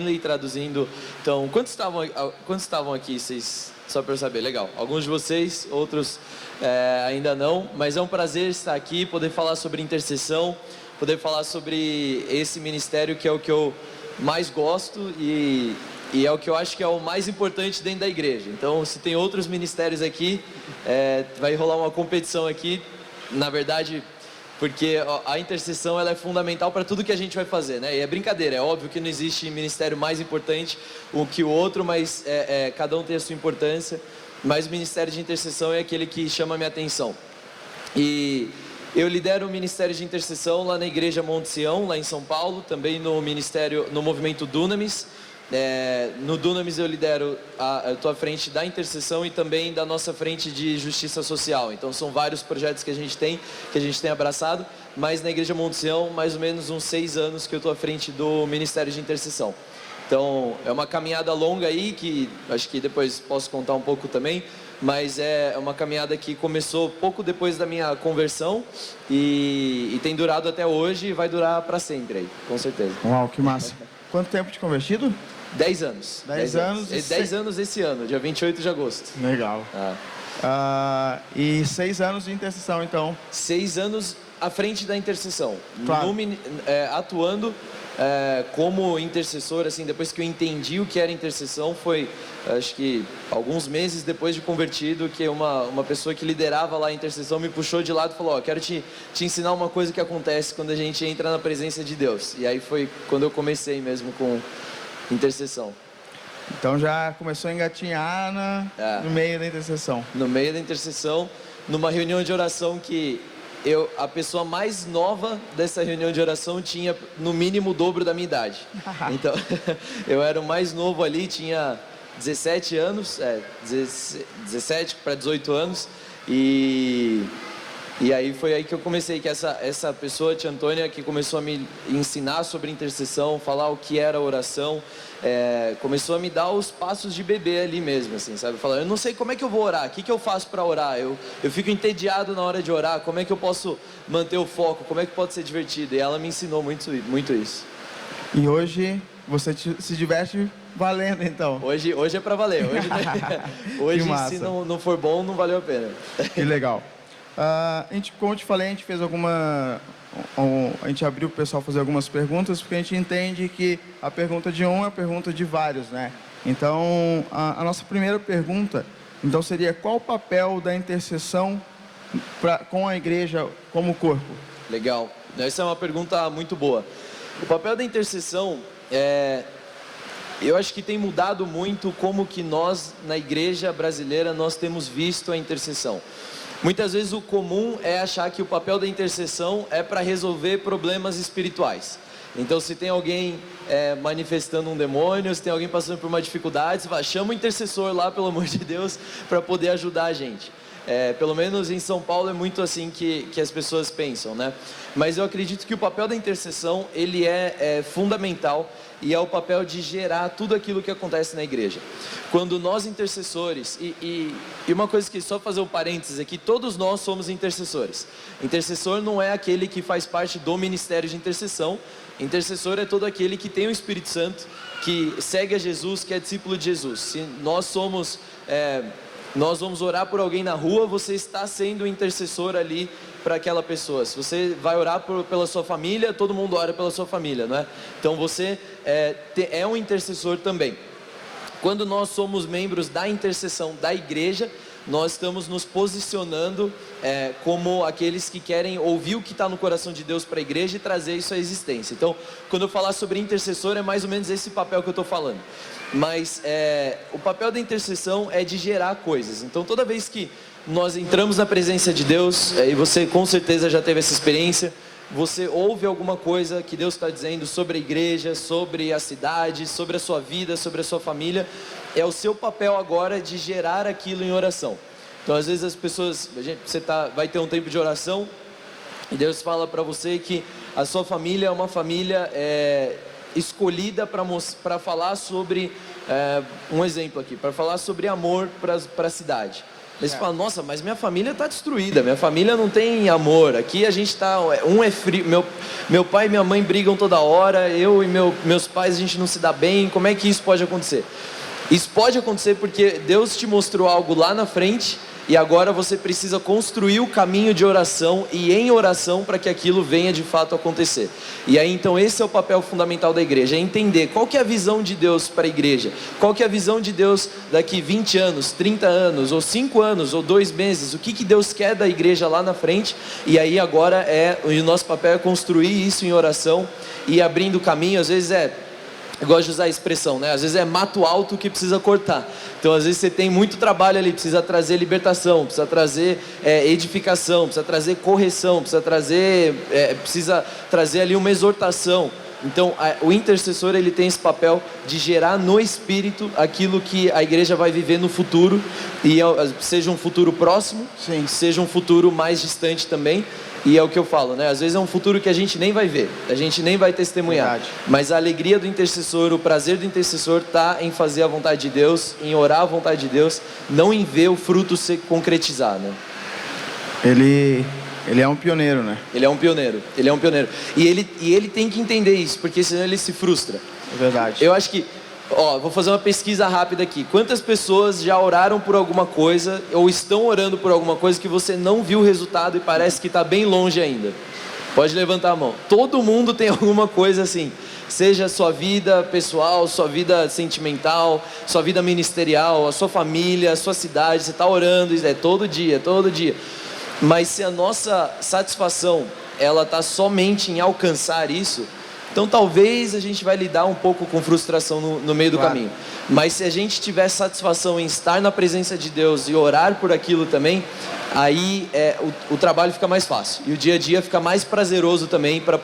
e traduzindo. Então, quantos estavam aqui? Vocês, só para eu saber, legal. Alguns de vocês, outros ainda não, mas é um prazer estar aqui, poder falar sobre intercessão, poder falar sobre esse ministério que é o que eu mais gosto e é o que eu acho que é o mais importante dentro da igreja. Então, se tem outros ministérios aqui, vai rolar uma competição aqui, na verdade, porque a intercessão ela é fundamental para tudo que a gente vai fazer, né? E é brincadeira, é óbvio que não existe ministério mais importante um que o outro, mas cada um tem a sua importância, mas o ministério de intercessão é aquele que chama a minha atenção. E eu lidero o ministério de intercessão lá na Igreja Monte Sião, lá em São Paulo, também no movimento Dunamis. No Dunamis eu lidero, eu estou à frente da intercessão e também da nossa frente de justiça social. Então são vários projetos que a gente tem abraçado, mas na Igreja Monte Sião, mais ou menos uns 6 anos que eu estou à frente do ministério de intercessão. Então é uma caminhada longa aí, que acho que depois posso contar um pouco também, mas é uma caminhada que começou pouco depois da minha conversão e tem durado até hoje e vai durar para sempre aí, com certeza. Uau, que massa. Quanto tempo de convertido? 10 anos. 10 anos. 10 anos esse ano, dia 28 de agosto. Legal. E 6 anos de intercessão, então? 6 anos à frente da intercessão. Claro. Atuando como intercessor, assim, depois que eu entendi o que era intercessão, foi, acho que, alguns meses depois de convertido, que uma pessoa que liderava lá a intercessão me puxou de lado e falou, quero te ensinar uma coisa que acontece quando a gente entra na presença de Deus. E aí foi quando eu comecei mesmo com intercessão. Então já começou a engatinhar no meio da intercessão. No meio da intercessão, numa reunião de oração que a pessoa mais nova dessa reunião de oração tinha no mínimo o dobro da minha idade. Então, eu era o mais novo ali, tinha 17 anos, 17 para 18 anos, e aí foi aí que eu comecei, que essa pessoa, tia Antônia, que começou a me ensinar sobre intercessão, falar o que era oração, começou a me dar os passos de bebê ali mesmo, assim, sabe? Falar, eu não sei como é que eu vou orar, o que eu faço para orar? Eu fico entediado na hora de orar, como é que eu posso manter o foco, como é que pode ser divertido? E ela me ensinou muito isso. E hoje você se diverte valendo, então? Hoje é para valer, hoje se não for bom, não valeu a pena. Que legal. Como eu te falei, a gente fez a gente abriu para o pessoal fazer algumas perguntas, porque a gente entende que a pergunta de um é a pergunta de vários, né? Então, a nossa primeira pergunta, então, seria qual o papel da intercessão com a igreja como corpo? Legal. Essa é uma pergunta muito boa. O papel da intercessão eu acho que tem mudado muito como que nós, na igreja brasileira, nós temos visto a intercessão. Muitas vezes o comum é achar que o papel da intercessão é para resolver problemas espirituais. Então, se tem alguém manifestando um demônio, se tem alguém passando por uma dificuldade, você fala, chama o intercessor lá, pelo amor de Deus, para poder ajudar a gente. Pelo menos em São Paulo é muito assim que as pessoas pensam, né? Mas eu acredito que o papel da intercessão, ele é fundamental e é o papel de gerar tudo aquilo que acontece na igreja. Quando nós intercessores, e uma coisa que, só fazer um parênteses aqui, todos nós somos intercessores. Intercessor não é aquele que faz parte do ministério de intercessão. Intercessor é todo aquele que tem o Espírito Santo, que segue a Jesus, que é discípulo de Jesus. Se nós vamos orar por alguém na rua, você está sendo intercessor ali para aquela pessoa. Se você vai orar pela sua família, todo mundo ora pela sua família, não é? Então você é um intercessor também. Quando nós somos membros da intercessão da igreja, nós estamos nos posicionando como aqueles que querem ouvir o que está no coração de Deus para a igreja e trazer isso à existência. Então, quando eu falar sobre intercessor, é mais ou menos esse papel que eu estou falando. Mas o papel da intercessão é de gerar coisas. Então, toda vez que nós entramos na presença de Deus, e você com certeza já teve essa experiência, você ouve alguma coisa que Deus está dizendo sobre a igreja, sobre a cidade, sobre a sua vida, sobre a sua família, é o seu papel agora de gerar aquilo em oração. Então, às vezes as pessoas, vai ter um tempo de oração e Deus fala para você que a sua família é uma família escolhida para falar sobre, um exemplo aqui, para falar sobre amor para a cidade. Daí você fala, nossa, mas minha família está destruída, minha família não tem amor. Aqui a gente está, um é frio, meu pai e minha mãe brigam toda hora, eu e meus pais a gente não se dá bem. Como é que isso pode acontecer? Isso pode acontecer porque Deus te mostrou algo lá na frente e agora você precisa construir o caminho de oração e em oração para que aquilo venha de fato acontecer. E aí então esse é o papel fundamental da igreja, é entender qual que é a visão de Deus para a igreja, qual que é a visão de Deus daqui 20 anos, 30 anos, ou 5 anos, ou 2 meses, o que Deus quer da igreja lá na frente. E aí agora o nosso papel é construir isso em oração e abrindo caminho. Às vezes eu gosto de usar a expressão, né? Às vezes é mato alto que precisa cortar. Então, às vezes você tem muito trabalho ali, precisa trazer libertação, precisa trazer edificação, precisa trazer correção, precisa trazer ali uma exortação. Então, o intercessor, ele tem esse papel de gerar no Espírito aquilo que a igreja vai viver no futuro, e seja um futuro próximo, sim, seja um futuro mais distante também. E é o que eu falo, né? Às vezes é um futuro que a gente nem vai ver, a gente nem vai testemunhar. Verdade. Mas a alegria do intercessor, o prazer do intercessor está em fazer a vontade de Deus, em orar a vontade de Deus, não em ver o fruto se concretizar, né? Ele é um pioneiro, né? Ele é um pioneiro. E ele tem que entender isso, porque senão ele se frustra. É verdade. Eu acho que, vou fazer uma pesquisa rápida aqui. Quantas pessoas já oraram por alguma coisa ou estão orando por alguma coisa que você não viu o resultado e parece que está bem longe ainda? Pode levantar a mão. Todo mundo tem alguma coisa assim. Seja a sua vida pessoal, sua vida sentimental, sua vida ministerial, a sua família, a sua cidade. Você está orando, todo dia. Mas se a nossa satisfação ela está somente em alcançar isso, então talvez a gente vai lidar um pouco com frustração no meio do caminho. Mas se a gente tiver satisfação em estar na presença de Deus e orar por aquilo também, aí o trabalho fica mais fácil. E o dia a dia fica mais prazeroso também para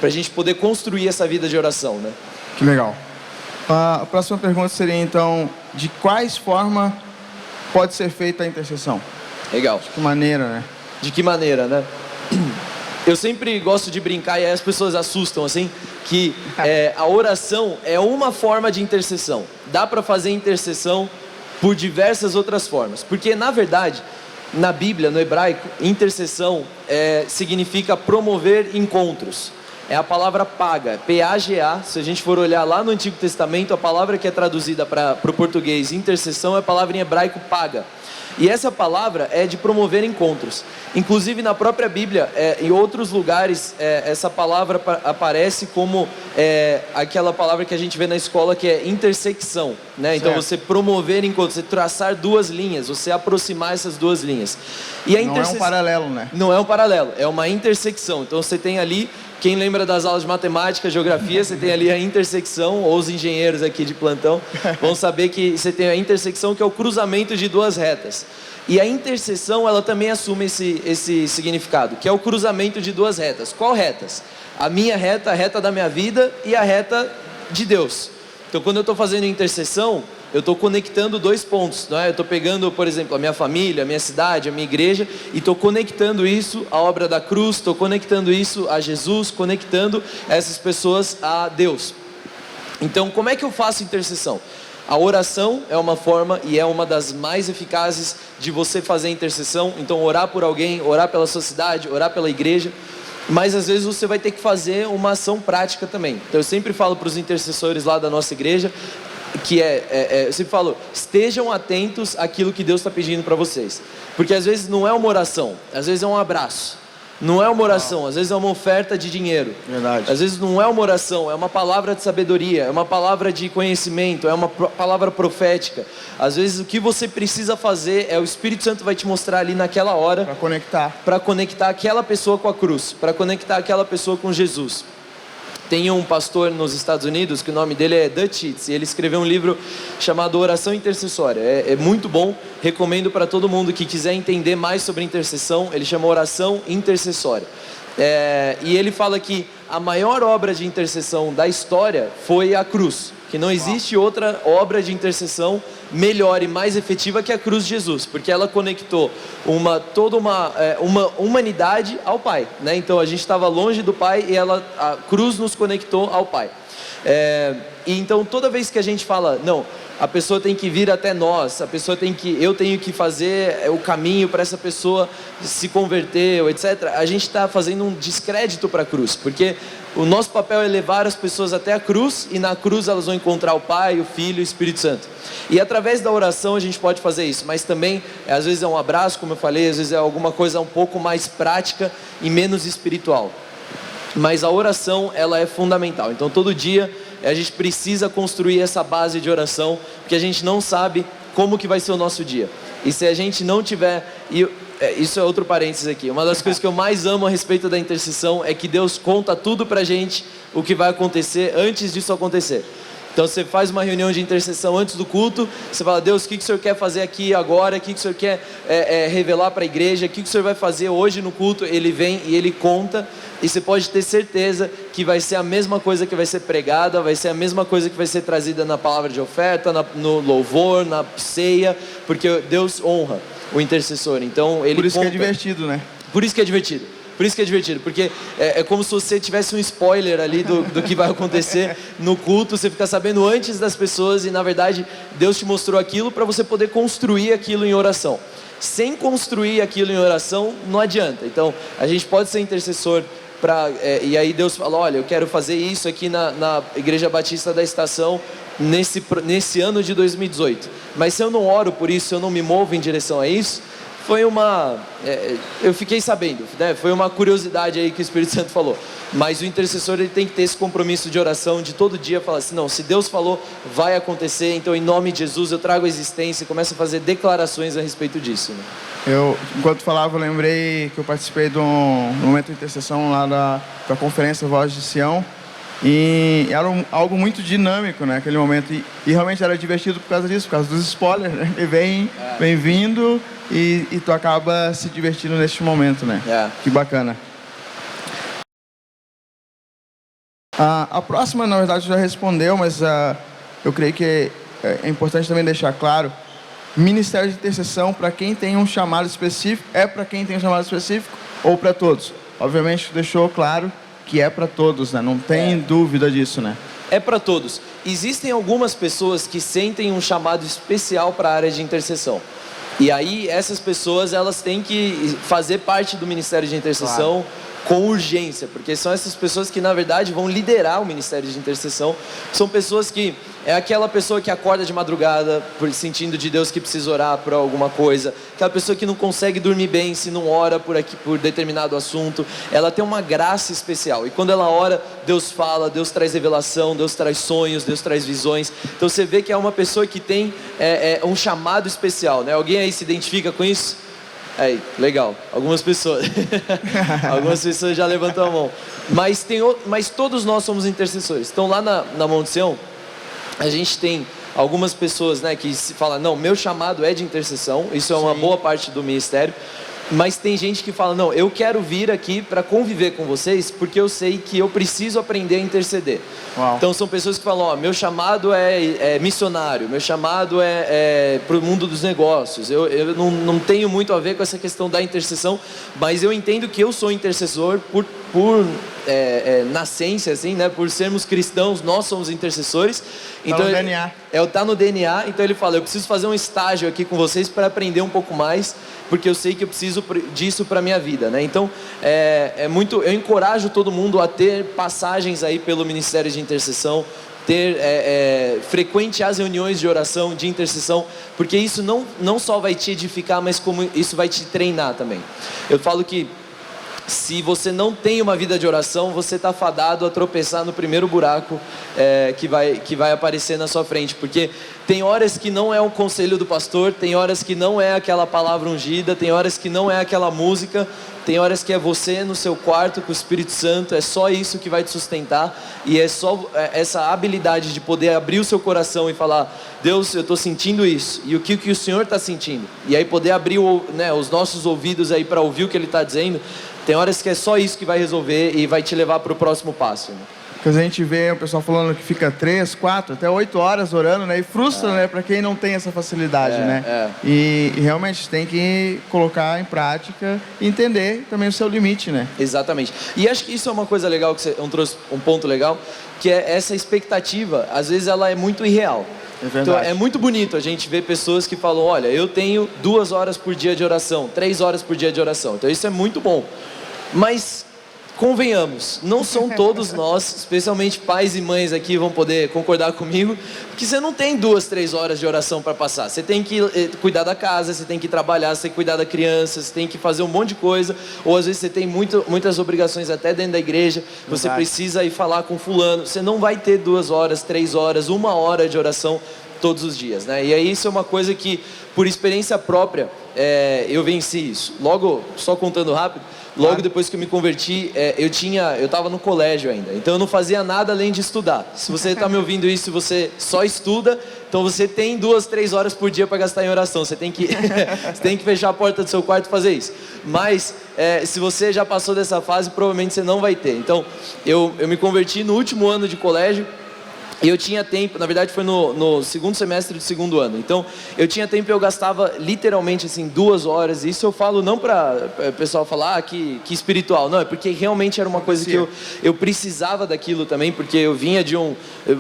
a gente poder construir essa vida de oração, né? Que legal. A próxima pergunta seria então, de quais formas pode ser feita a intercessão? Legal. De que maneira, né? De que maneira, né? Eu sempre gosto de brincar e aí as pessoas assustam assim, que a oração é uma forma de intercessão. Dá para fazer intercessão por diversas outras formas. Porque na verdade, na Bíblia, no hebraico, intercessão significa promover encontros. É a palavra paga, P-A-G-A. Se a gente for olhar lá no Antigo Testamento, a palavra que é traduzida para o português intercessão é a palavra em hebraico paga. E essa palavra é de promover encontros. Inclusive na própria Bíblia, em outros lugares, essa palavra aparece como aquela palavra que a gente vê na escola, que é intersecção, né? Então você promover encontros, você traçar duas linhas, você aproximar essas duas linhas. E a não é um paralelo, né? Não é um paralelo, é uma intersecção. Então você tem ali, quem lembra das aulas de matemática, geografia, você tem ali a intersecção, ou os engenheiros aqui de plantão vão saber que você tem a intersecção, que é o cruzamento de duas retas. E a interseção, ela também assume esse significado, que é o cruzamento de duas retas. Qual retas? A minha reta, a reta da minha vida e a reta de Deus. Então, quando eu estou fazendo intercessão, eu estou conectando dois pontos, não é? Eu estou pegando, por exemplo, a minha família, a minha cidade, a minha igreja, e estou conectando isso à obra da cruz, estou conectando isso a Jesus, conectando essas pessoas a Deus. Então, como é que eu faço intercessão? A oração é uma forma e é uma das mais eficazes de você fazer intercessão. Então, orar por alguém, orar pela sua cidade, orar pela igreja. Mas às vezes você vai ter que fazer uma ação prática também. Então, eu sempre falo para os intercessores lá da nossa igreja, que eu sempre falo, estejam atentos àquilo que Deus está pedindo para vocês. Porque às vezes não é uma oração, às vezes é um abraço. Não é uma oração, às vezes é uma oferta de dinheiro. Verdade. Às vezes não é uma oração, é uma palavra de sabedoria, é uma palavra de conhecimento, é uma palavra profética. Às vezes o que você precisa fazer o Espírito Santo vai te mostrar ali naquela hora. Para conectar aquela pessoa com a cruz, para conectar aquela pessoa com Jesus. Tem um pastor nos Estados Unidos, que o nome dele é Dutch Sheets, e ele escreveu um livro chamado Oração Intercessória. É muito bom, recomendo para todo mundo que quiser entender mais sobre intercessão. Ele chama Oração Intercessória. E ele fala que a maior obra de intercessão da história foi a cruz, que não existe outra obra de intercessão melhor e mais efetiva que a cruz de Jesus, porque ela conectou toda uma humanidade ao Pai, né? Então a gente estava longe do Pai e a cruz nos conectou ao Pai. E então toda vez que a gente fala, não, a pessoa tem que vir até nós, eu tenho que fazer o caminho para essa pessoa se converter, etc. A gente está fazendo um descrédito para a cruz, porque o nosso papel é levar as pessoas até a cruz, e na cruz elas vão encontrar o Pai, o Filho e o Espírito Santo. E através da oração a gente pode fazer isso, mas também às vezes é um abraço, como eu falei, às vezes é alguma coisa um pouco mais prática e menos espiritual. Mas a oração, ela é fundamental. Então todo dia a gente precisa construir essa base de oração, porque a gente não sabe como que vai ser o nosso dia. E se a gente não tiver... isso é outro parênteses aqui. Uma das coisas que eu mais amo a respeito da intercessão é que Deus conta tudo pra gente, o que vai acontecer antes disso acontecer. Então você faz uma reunião de intercessão antes do culto, você fala: Deus, o que o Senhor quer fazer aqui agora? O que o Senhor quer revelar para a igreja? O que o Senhor vai fazer hoje no culto? Ele vem e Ele conta, e você pode ter certeza que vai ser a mesma coisa que vai ser pregada, vai ser a mesma coisa que vai ser trazida na palavra de oferta, no louvor, na ceia, porque Deus honra o intercessor. Então Ele Por isso conta. que é divertido, né? Por isso que é divertido. Por isso que é divertido, porque é como se você tivesse um spoiler ali do que vai acontecer no culto. Você fica sabendo antes das pessoas, e na verdade Deus te mostrou aquilo para você poder construir aquilo em oração. Sem construir aquilo em oração não adianta. Então a gente pode ser intercessor e aí Deus fala: olha, eu quero fazer isso aqui na Igreja Batista da Estação nesse ano de 2018. Mas se eu não oro por isso, se eu não me movo em direção a isso, eu fiquei sabendo, né? Foi uma curiosidade aí que o Espírito Santo falou. Mas o intercessor, ele tem que ter esse compromisso de oração, de todo dia falar assim: não, se Deus falou, vai acontecer, então em nome de Jesus eu trago a existência, e começo a fazer declarações a respeito disso, né? Enquanto falava, eu lembrei que eu participei de um momento de intercessão lá da conferência Voz de Sião, e era algo muito dinâmico, né, aquele momento, e realmente era divertido por causa disso, por causa dos spoilers, né? E vem vindo, e tu acaba se divertindo neste momento, né? Que bacana. A próxima, na verdade, já respondeu, mas eu creio que é importante também deixar claro: ministério de intercessão, para quem tem um chamado específico, é para quem tem um chamado específico ou para todos? Obviamente deixou claro que é para todos, né? Não tem dúvida disso, né? É para todos. Existem algumas pessoas que sentem um chamado especial para a área de intercessão. E aí essas pessoas, elas têm que fazer parte do ministério de intercessão, claro, com urgência, porque são essas pessoas que na verdade vão liderar o ministério de intercessão. São pessoas que é aquela pessoa que acorda de madrugada sentindo de Deus que precisa orar por alguma coisa, aquela pessoa que não consegue dormir bem se não ora por determinado assunto. Ela tem uma graça especial, e quando ela ora, Deus fala, Deus traz revelação, Deus traz sonhos, Deus traz visões. Então você vê que é uma pessoa que tem um chamado especial, né? Alguém aí se identifica com isso? Aí, legal, algumas pessoas algumas pessoas já levantam a mão, mas todos nós somos intercessores. Então lá na Monte Sião, a gente tem algumas pessoas, né, que falam: não, meu chamado é de intercessão. Isso é uma boa parte do ministério. Mas tem gente que fala: não, eu quero vir aqui para conviver com vocês, porque eu sei que eu preciso aprender a interceder. Uau. Então são pessoas que falam: ó, meu chamado é missionário, meu chamado é para o mundo dos negócios. Eu não tenho muito a ver com essa questão da intercessão, mas eu entendo que eu sou intercessor por nascença, assim, né? Por sermos cristãos, nós somos intercessores. Então, tá no DNA. Tá no DNA. Então ele fala: eu preciso fazer um estágio aqui com vocês para aprender um pouco mais, porque eu sei que eu preciso disso para minha vida, né? Então eu encorajo todo mundo a ter passagens aí pelo ministério de intercessão, frequente as reuniões de oração, de intercessão, porque isso não só vai te edificar, mas como isso vai te treinar também. Eu falo que se você não tem uma vida de oração, você está fadado a tropeçar no primeiro buraco que vai aparecer na sua frente, porque tem horas que não é o conselho do pastor, tem horas que não é aquela palavra ungida, tem horas que não é aquela música, tem horas que é você no seu quarto com o Espírito Santo. É só isso que vai te sustentar, e é só essa habilidade de poder abrir o seu coração e falar: Deus, eu estou sentindo isso, e o que o Senhor está sentindo, e aí poder abrir os nossos ouvidos aí para ouvir o que Ele está dizendo. Tem horas que é só isso que vai resolver e vai te levar para o próximo passo, né? Porque a gente vê o pessoal falando que fica 3, 4, até 8 horas orando, né? E frustra, né? Para quem não tem essa facilidade, né? E realmente tem que colocar em prática e entender também o seu limite, né? Exatamente. E acho que isso é uma coisa legal, que você trouxe um ponto legal, que é essa expectativa. Às vezes ela é muito irreal. É verdade. Então é muito bonito a gente ver pessoas que falam, olha, eu tenho 2 horas por dia de oração, 3 horas por dia de oração. Então isso é muito bom. Mas convenhamos, não são todos nós, especialmente pais e mães aqui vão poder concordar comigo, que você não tem 2, 3 horas de oração para passar. Você tem que cuidar da casa, você tem que trabalhar, você tem que cuidar da criança, você tem que fazer um monte de coisa, ou às vezes você tem muitas obrigações até dentro da igreja, você precisa ir falar com fulano. Você não vai ter 2 horas, 3 horas, 1 hora de oração todos os dias, né? E aí isso é uma coisa que, por experiência própria, eu venci isso. Logo, só contando rápido, logo depois que eu me converti, eu estava no colégio ainda, então eu não fazia nada além de estudar. Se você está me ouvindo isso e você só estuda, então você tem 2, 3 horas por dia para gastar em oração. Você tem que, você tem que fechar a porta do seu quarto e fazer isso. Mas se você já passou dessa fase, provavelmente você não vai ter. Então eu me converti no último ano de colégio. E eu tinha tempo, na verdade foi no segundo semestre do segundo ano. Então, eu tinha tempo e eu gastava literalmente assim 2 horas. Isso eu falo não para o pessoal falar que espiritual. Não, é porque realmente era uma coisa que eu precisava daquilo também. Porque eu vinha de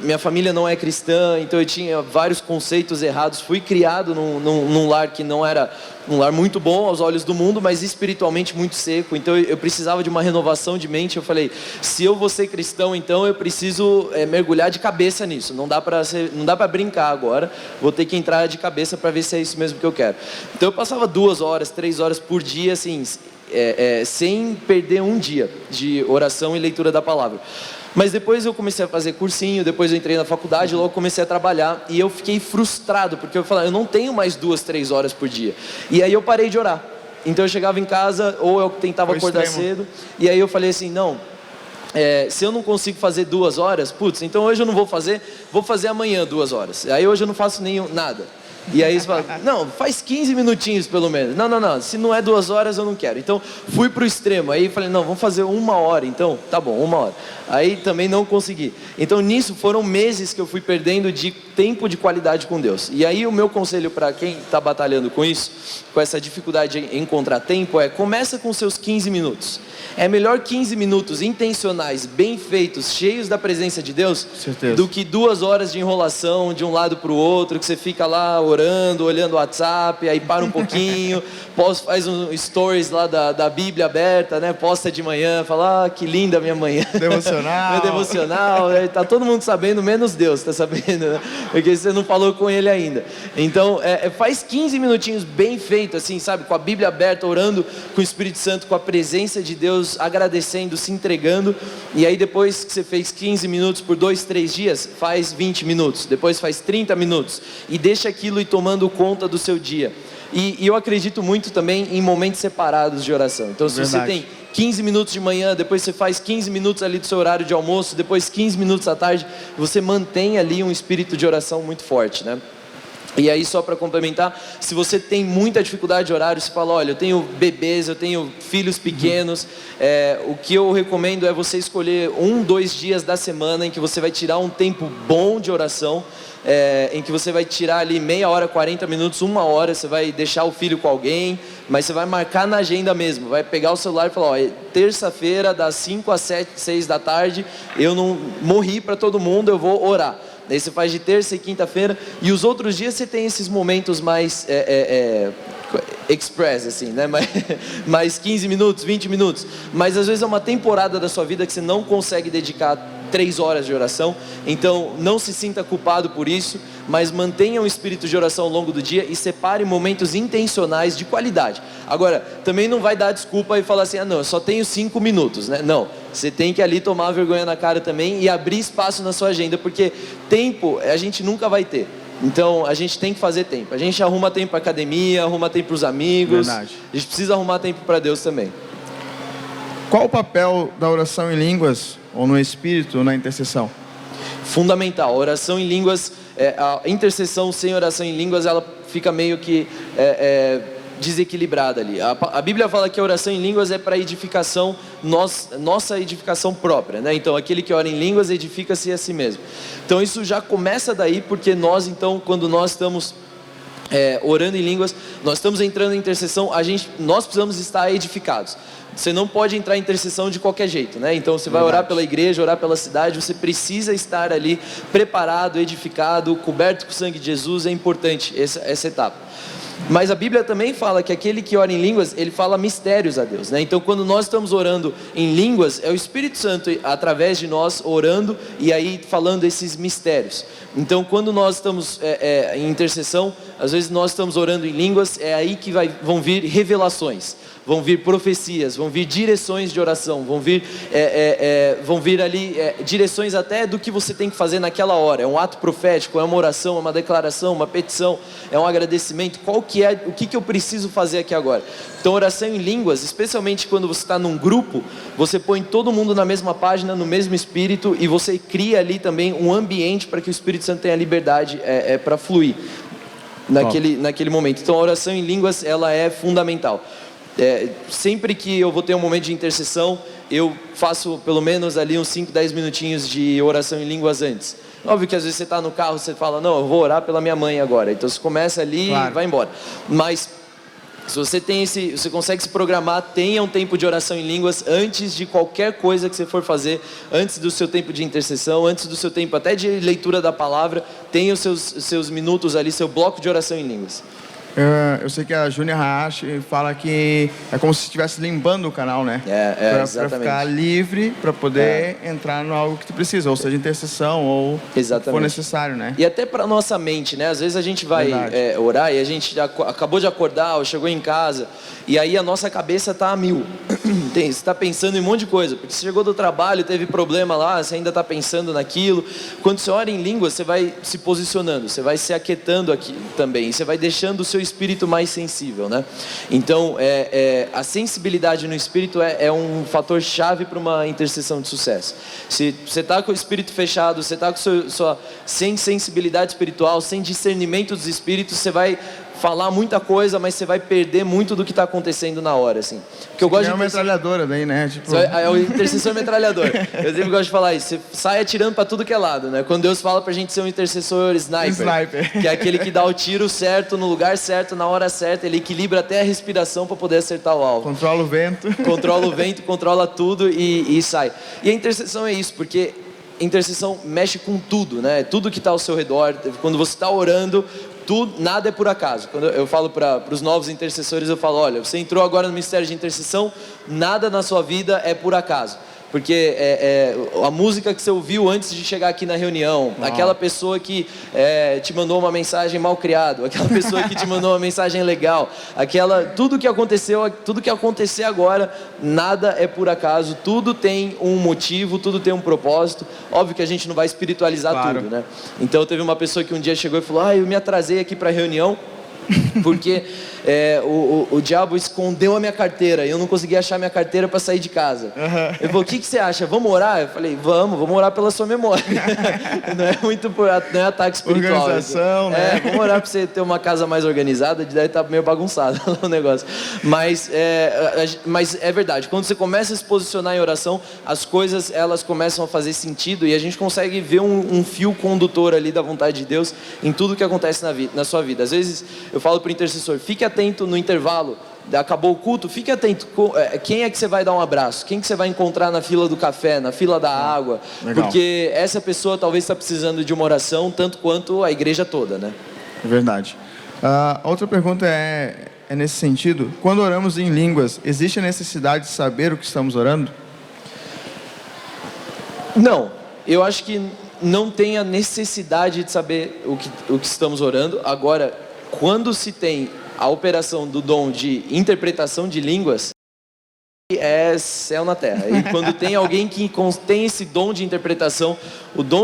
minha família não é cristã, então eu tinha vários conceitos errados. Fui criado num lar que não era um lar muito bom aos olhos do mundo, mas espiritualmente muito seco. Então eu precisava de uma renovação de mente. Eu falei, se eu vou ser cristão, então eu preciso mergulhar de cabeça nisso. Não dá para brincar agora. Vou ter que entrar de cabeça para ver se é isso mesmo que eu quero. Então eu passava 2 horas, 3 horas por dia, assim, sem perder um dia de oração e leitura da palavra. Mas depois eu comecei a fazer cursinho, depois eu entrei na faculdade, logo comecei a trabalhar e eu fiquei frustrado, porque eu falei, eu não tenho mais 2, 3 horas por dia. E aí eu parei de orar. Então eu chegava em casa, ou eu tentava acordar cedo, e aí eu falei assim, não, se eu não consigo fazer 2 horas, putz, então hoje eu não vou fazer amanhã 2 horas. Aí hoje eu não faço nada. E aí você fala, não, faz 15 minutinhos pelo menos. Não, se não é 2 horas eu não quero. Então fui pro extremo, aí falei, não, vamos fazer 1 hora então, tá bom, 1 hora. Aí também não consegui. Então nisso foram meses que eu fui perdendo de tempo de qualidade com Deus. E aí o meu conselho para quem está batalhando com isso, com essa dificuldade em encontrar tempo, começa com seus 15 minutos. É melhor 15 minutos intencionais, bem feitos, cheios da presença de Deus, do que 2 horas de enrolação de um lado para o outro, que você fica lá orando, olhando o WhatsApp, aí para um pouquinho, faz um stories lá da Bíblia aberta, né? Posta de manhã, fala, que linda minha manhã. Devocional. Meu devocional, tá todo mundo sabendo, menos Deus tá sabendo, né? Porque você não falou com ele ainda. Então, faz 15 minutinhos bem feito, assim, sabe? Com a Bíblia aberta, orando com o Espírito Santo, com a presença de Deus, agradecendo, se entregando. E aí depois que você fez 15 minutos por 2, 3 dias, faz 20 minutos. Depois faz 30 minutos. E deixa aquilo ir tomando conta do seu dia. E eu acredito muito também em momentos separados de oração. Então, se você tem 15 minutos de manhã, depois você faz 15 minutos ali do seu horário de almoço, depois 15 minutos à tarde, você mantém ali um espírito de oração muito forte, né? E aí, só para complementar, se você tem muita dificuldade de horário, você fala, olha, eu tenho bebês, eu tenho filhos pequenos, o que eu recomendo é você escolher 1, 2 dias da semana em que você vai tirar um tempo bom de oração, em que você vai tirar ali meia hora, 40 minutos, 1 hora, você vai deixar o filho com alguém, mas você vai marcar na agenda mesmo, vai pegar o celular e falar, ó, terça-feira das 5 às 7, 6 da tarde, eu não morri para todo mundo, eu vou orar. Daí você faz de terça e quinta-feira, e os outros dias você tem esses momentos mais express, assim, né? Mais 15 minutos, 20 minutos. Mas às vezes é uma temporada da sua vida que você não consegue dedicar 3 horas de oração. Então não se sinta culpado por isso, mas mantenha um espírito de oração ao longo do dia e separe momentos intencionais de qualidade. Agora, também não vai dar desculpa e falar assim, não, eu só tenho 5 minutos, né? Não, você tem que ali tomar vergonha na cara também e abrir espaço na sua agenda, porque tempo a gente nunca vai ter. Então a gente tem que fazer tempo. A gente arruma tempo para academia, arruma tempo para os amigos. Verdade. A gente precisa arrumar tempo para Deus também. Qual o papel da oração em línguas, ou no Espírito, ou na intercessão? Fundamental. A oração em línguas, a intercessão sem oração em línguas, ela fica meio que desequilibrada ali. A Bíblia fala que a oração em línguas é para edificação, nossa edificação própria, né? Então aquele que ora em línguas edifica-se a si mesmo. Então isso já começa daí, porque nós então, quando nós estamos orando em línguas, nós estamos entrando em intercessão, nós precisamos estar edificados. Você não pode entrar em intercessão de qualquer jeito, né? Então você vai orar pela igreja, orar pela cidade, você precisa estar ali preparado, edificado, coberto com o sangue de Jesus. É importante essa etapa. Mas a Bíblia também fala que aquele que ora em línguas, ele fala mistérios a Deus, né? Então quando nós estamos orando em línguas, é o Espírito Santo através de nós orando e aí falando esses mistérios. Então quando nós estamos em intercessão, às vezes nós estamos orando em línguas, é aí que vão vir revelações, vão vir profecias, vão vir direções de oração, vão vir ali direções até do que você tem que fazer naquela hora. É um ato profético, é uma oração, é uma declaração, uma petição, é um agradecimento. O que eu preciso fazer aqui agora? Então oração em línguas, especialmente quando você está num grupo, você põe todo mundo na mesma página, no mesmo espírito, e você cria ali também um ambiente para que o Espírito Santo tenha liberdade para fluir naquele momento. Então a oração em línguas, ela é fundamental. Sempre que eu vou ter um momento de intercessão, eu faço pelo menos ali uns 5, 10 minutinhos de oração em línguas antes. Óbvio que às vezes você está no carro, você fala, não, eu vou orar pela minha mãe agora. Então você começa ali e vai embora. Mas se você consegue se programar, tenha um tempo de oração em línguas antes de qualquer coisa que você for fazer, antes do seu tempo de intercessão, antes do seu tempo até de leitura da palavra, tenha os seus minutos ali, seu bloco de oração em línguas. Eu sei que a Júnior Hayashi fala que é como se estivesse limpando o canal, né? Para ficar livre, para poder entrar no algo que tu precisa, ou seja, intercessão, ou se for necessário, né? E até para nossa mente, né? Às vezes a gente vai orar e a gente já acabou de acordar, ou chegou em casa, e aí a nossa cabeça está a mil. Você está pensando em um monte de coisa, porque você chegou do trabalho, teve problema lá, você ainda está pensando naquilo. Quando você ora em língua, você vai se posicionando, você vai se aquietando aqui também, e você vai deixando o seu espírito mais sensível, né? Então, a sensibilidade no espírito é um fator chave para uma intercessão de sucesso. Se você está com o espírito fechado, você está sem sensibilidade espiritual, sem discernimento dos espíritos, você vai falar muita coisa, mas você vai perder muito do que está acontecendo na hora, assim. Porque eu gosto de uma metralhadora daí, né? Tipo... É o intercessor metralhador. Eu sempre gosto de falar isso. Você sai atirando para tudo que é lado, né? Quando Deus fala pra gente ser um intercessor sniper. Que é aquele que dá o tiro certo, no lugar certo, na hora certa. Ele equilibra até a respiração para poder acertar o alvo. Controla o vento. Controla o vento, controla tudo e sai. E a intercessão é isso, porque intercessão mexe com tudo, né? Tudo que está ao seu redor. Quando você está orando, nada é por acaso. Quando eu falo para os novos intercessores, eu falo, olha, você entrou agora no ministério de intercessão, nada na sua vida é por acaso. Porque a música que você ouviu antes de chegar aqui na reunião, aquela pessoa que te mandou uma mensagem mal criada, aquela pessoa que te mandou uma mensagem legal, tudo que aconteceu, tudo que acontecer agora, nada é por acaso, tudo tem um motivo, tudo tem um propósito. Óbvio que a gente não vai espiritualizar tudo, né? Então teve uma pessoa que um dia chegou e falou, eu me atrasei aqui para a reunião, porque o diabo escondeu a minha carteira e eu não consegui achar minha carteira para sair de casa. Ele falou, o que você acha? Vamos orar? Eu falei, vamos orar pela sua memória. Não é ataque espiritual. Organização, né? Vamos orar para você ter uma casa mais organizada, deve estar meio bagunçado o negócio. Mas é verdade, quando você começa a se posicionar em oração, as coisas elas começam a fazer sentido e a gente consegue ver um fio condutor ali da vontade de Deus em tudo que acontece na sua vida. Às vezes eu falo para o intercessor, fique atento no intervalo, acabou o culto, fique atento, quem é que você vai dar um abraço, quem que você vai encontrar na fila do café, na fila da água, porque essa pessoa talvez está precisando de uma oração tanto quanto a igreja toda, né? É verdade. Outra pergunta é nesse sentido, quando oramos em línguas, existe a necessidade de saber o que estamos orando? Não, eu acho que não tem a necessidade de saber o que estamos orando. Agora, quando se tem a operação do dom de interpretação de línguas, é céu na terra. E quando tem alguém que tem esse dom de interpretação,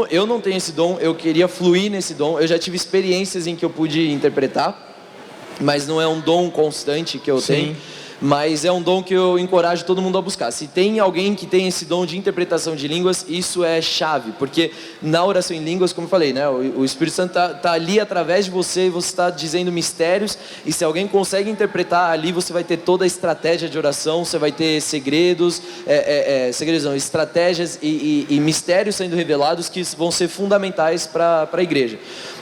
eu não tenho esse dom, eu queria fluir nesse dom. Eu já tive experiências em que eu pude interpretar, mas não é um dom constante que eu tenho. Mas é um dom que eu encorajo todo mundo a buscar. Se tem alguém que tem esse dom de interpretação de línguas, isso é chave, porque na oração em línguas, como eu falei, né, o Espírito Santo tá ali através de você, e você está dizendo mistérios, e se alguém consegue interpretar ali, você vai ter toda a estratégia de oração, você vai ter segredos, estratégias e mistérios sendo revelados que vão ser fundamentais para a igreja.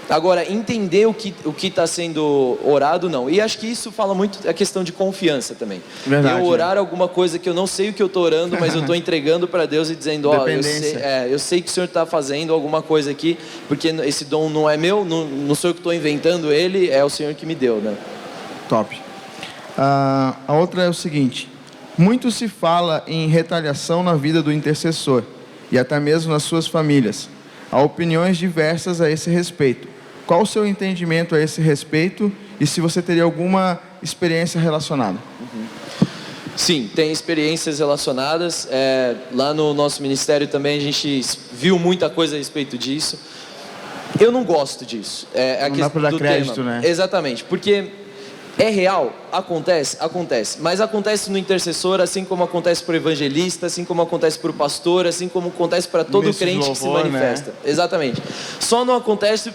Agora, entender o que está sendo orado, não. E acho que isso fala muito a questão de confiança também. Verdade, eu orar alguma coisa que eu não sei o que eu estou orando, mas eu estou entregando para Deus e dizendo, ó, eu sei que o Senhor está fazendo alguma coisa aqui, porque esse dom não é meu, não sou eu que estou inventando ele, é o Senhor que me deu, né? Top. A outra é o seguinte: muito se fala em retaliação na vida do intercessor e até mesmo nas suas famílias. Há opiniões diversas a esse respeito. Qual o seu entendimento a esse respeito e se você teria alguma experiência relacionada? Sim, tem experiências relacionadas. Lá no nosso ministério também a gente viu muita coisa a respeito disso. Eu não gosto disso. Não dá para dar crédito, né? Exatamente, porque é real, acontece, mas acontece no intercessor, assim como acontece para o evangelista, assim como acontece para o pastor, assim como acontece para todo crente que se manifesta. Né? Exatamente. Só não acontece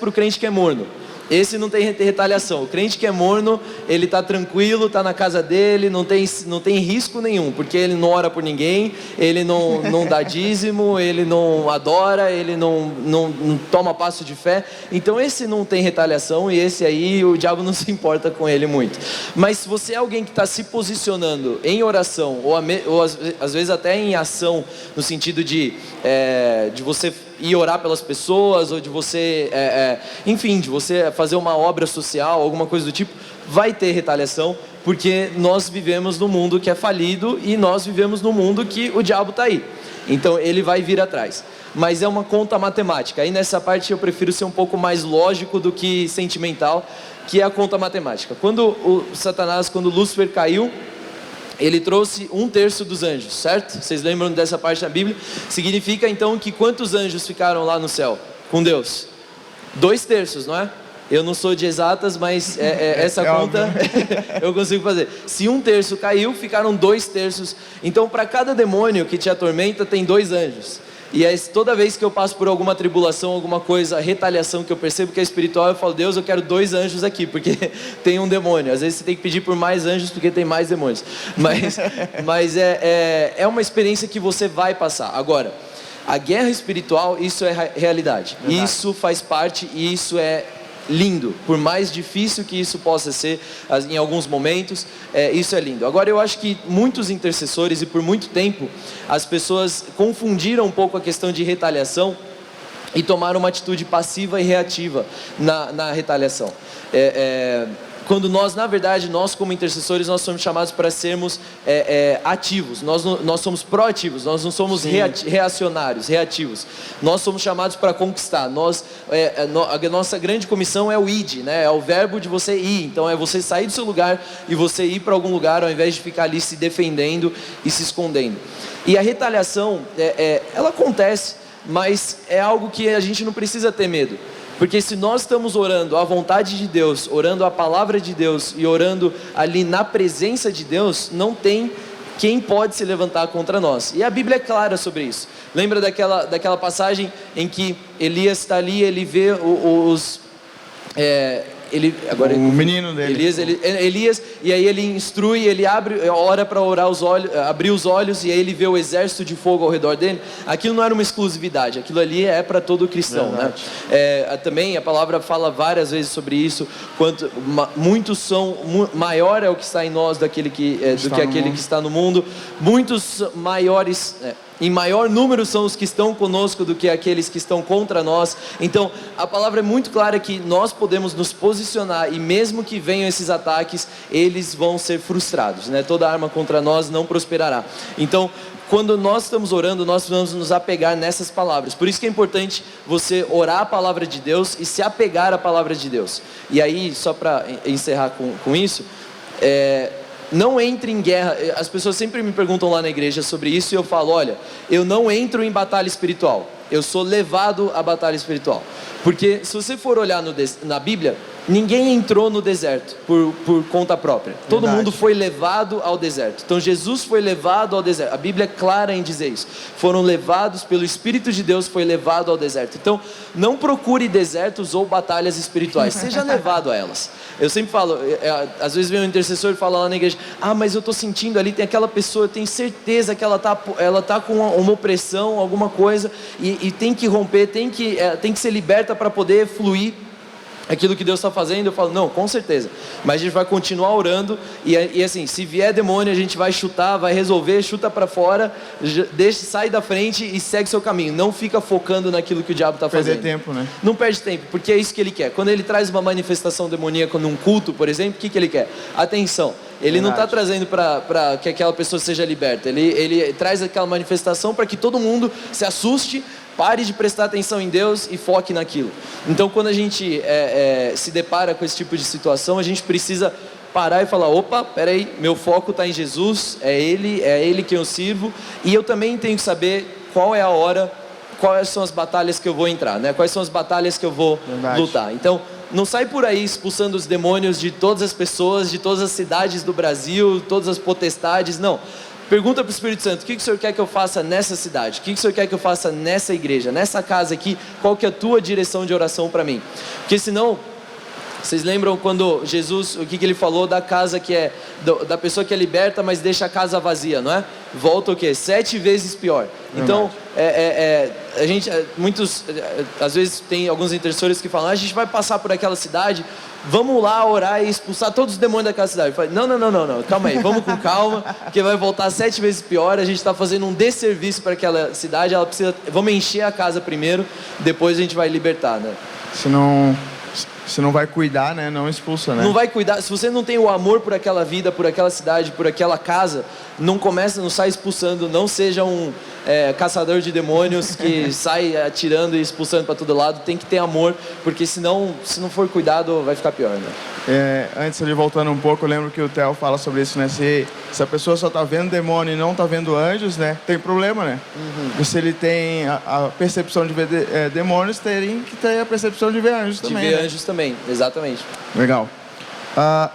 para o crente que é morno. Esse não tem retaliação. O crente que é morno, ele está tranquilo, está na casa dele, não tem risco nenhum, porque ele não ora por ninguém, ele não dá dízimo, ele não adora, ele não toma passo de fé. Então esse não tem retaliação e esse aí o diabo não se importa com ele muito. Mas se você é alguém que está se posicionando em oração, ou às vezes até em ação, no sentido de você ir orar pelas pessoas, ou de você, enfim, de você fazer uma obra social, alguma coisa do tipo, vai ter retaliação, porque nós vivemos num mundo que é falido e nós vivemos num mundo que o diabo está aí. Então ele vai vir atrás. Mas é uma conta matemática. Aí nessa parte eu prefiro ser um pouco mais lógico do que sentimental, que é a conta matemática. Quando quando Lúcifer caiu, ele trouxe 1/3 dos anjos, certo? Vocês lembram dessa parte da Bíblia? Significa então que quantos anjos ficaram lá no céu com Deus? 2/3, não é? Eu não sou de exatas, mas essa conta eu consigo fazer. Se 1/3 caiu, ficaram 2/3. Então para cada demônio que te atormenta tem 2 anjos. E aí, toda vez que eu passo por alguma tribulação, alguma coisa, retaliação que eu percebo que é espiritual, eu falo, Deus, eu quero 2 anjos aqui, porque tem um demônio. Às vezes você tem que pedir por mais anjos, porque tem mais demônios. Mas é uma experiência que você vai passar. Agora, a guerra espiritual, isso é realidade. Verdade. Isso faz parte e isso é lindo, por mais difícil que isso possa ser em alguns momentos, isso é lindo. Agora eu acho que muitos intercessores e por muito tempo as pessoas confundiram um pouco a questão de retaliação e tomaram uma atitude passiva e reativa na retaliação. Quando na verdade, nós como intercessores, nós somos chamados para sermos ativos, nós somos proativos, nós não somos reacionários, reativos. Nós somos chamados para conquistar. A nossa grande comissão é o id, né? É o verbo de você ir. Então é você sair do seu lugar e você ir para algum lugar, ao invés de ficar ali se defendendo e se escondendo. E a retaliação, ela acontece, mas é algo que a gente não precisa ter medo. Porque se nós estamos orando a vontade de Deus, orando a palavra de Deus e orando ali na presença de Deus, não tem quem pode se levantar contra nós. E a Bíblia é clara sobre isso. Lembra daquela passagem em que Elias está ali, ele vê o menino dele, Elias, e aí ele instrui, ele ora para abrir os olhos, e aí ele vê o exército de fogo ao redor dele. Aquilo não era uma exclusividade, aquilo ali é para todo cristão, né? Também a palavra fala várias vezes sobre isso, quanto muitos são, maior é o que está em nós do que aquele que está no mundo. Muitos maiores, em maior número são os que estão conosco do que aqueles que estão contra nós. Então a palavra é muito clara que nós podemos nos posicionar, e mesmo que venham esses ataques, eles vão ser frustrados, né? Toda arma contra nós não prosperará. Então quando nós estamos orando, nós vamos nos apegar nessas palavras. Por isso que é importante você orar a palavra de Deus e se apegar à palavra de Deus. E aí, só para encerrar com isso, não entre em guerra. As pessoas sempre me perguntam lá na igreja sobre isso, e eu falo, olha, eu não entro em batalha espiritual, eu sou levado à batalha espiritual. Porque se você for olhar na Bíblia, Ninguém entrou no deserto por conta própria. Todo Verdade. mundo foi levado ao deserto. Então Jesus foi levado ao deserto. A Bíblia é clara em dizer isso. Foram levados pelo Espírito de Deus, foi levado ao deserto. Então não procure desertos ou batalhas espirituais. Seja levado a elas. Eu sempre falo, às vezes vem um intercessor e fala lá na igreja: ah, mas eu estou sentindo ali, tem aquela pessoa, eu tenho certeza que ela tá com uma opressão, alguma coisa, e tem que romper, tem que ser liberta para poder fluir aquilo que Deus está fazendo. Eu falo, não, com certeza, mas a gente vai continuar orando, e assim, se vier demônio, a gente vai chutar, vai resolver, chuta para fora, sai da frente e segue seu caminho. Não fica focando naquilo que o diabo está fazendo. Perder tempo, né? Não perde tempo, porque é isso que ele quer. Quando ele traz uma manifestação demoníaca num culto, por exemplo, o que ele quer? Atenção. Ele não está trazendo para que aquela pessoa seja liberta. Ele traz aquela manifestação para que todo mundo se assuste, pare de prestar atenção em Deus e foque naquilo. Então, quando a gente se depara com esse tipo de situação, a gente precisa parar e falar: opa, peraí, meu foco está em Jesus, é Ele quem eu sirvo, e eu também tenho que saber qual é a hora, quais são as batalhas que eu vou entrar, né? Quais são as batalhas que eu vou lutar. Então, não sai por aí expulsando os demônios de todas as pessoas, de todas as cidades do Brasil, todas as potestades, não. Pergunta para o Espírito Santo: o que o Senhor quer que eu faça nessa cidade? O que o Senhor quer que eu faça nessa igreja, nessa casa aqui? Qual que é a tua direção de oração para mim? Porque senão, vocês lembram quando Jesus, o que ele falou da casa que é, da pessoa que é liberta, mas deixa a casa vazia, não é? Volta o quê? 7 vezes pior. Então, a gente, às vezes tem alguns intercessores que falam: a gente vai passar por aquela cidade, vamos lá orar e expulsar todos os demônios daquela cidade. Eu falei: não, calma aí, vamos com calma, porque vai voltar 7 vezes pior. A gente está fazendo um desserviço para aquela cidade. Vamos encher a casa primeiro, depois a gente vai libertar, né? Se não vai cuidar, né? Não expulsa, né? Não vai cuidar. Se você não tem o amor por aquela vida, por aquela cidade, por aquela casa, não sai expulsando. Não seja um caçador de demônios que sai atirando e expulsando para todo lado. Tem que ter amor, porque senão, se não for cuidado, vai ficar pior, né? Antes de voltando um pouco, eu lembro que o Theo fala sobre isso, né? Se a pessoa só está vendo demônio e não está vendo anjos, né? Tem problema, né? E se ele tem a percepção de ver demônios, teria que ter a percepção de ver anjos também. De ver anjos também, exatamente. Legal.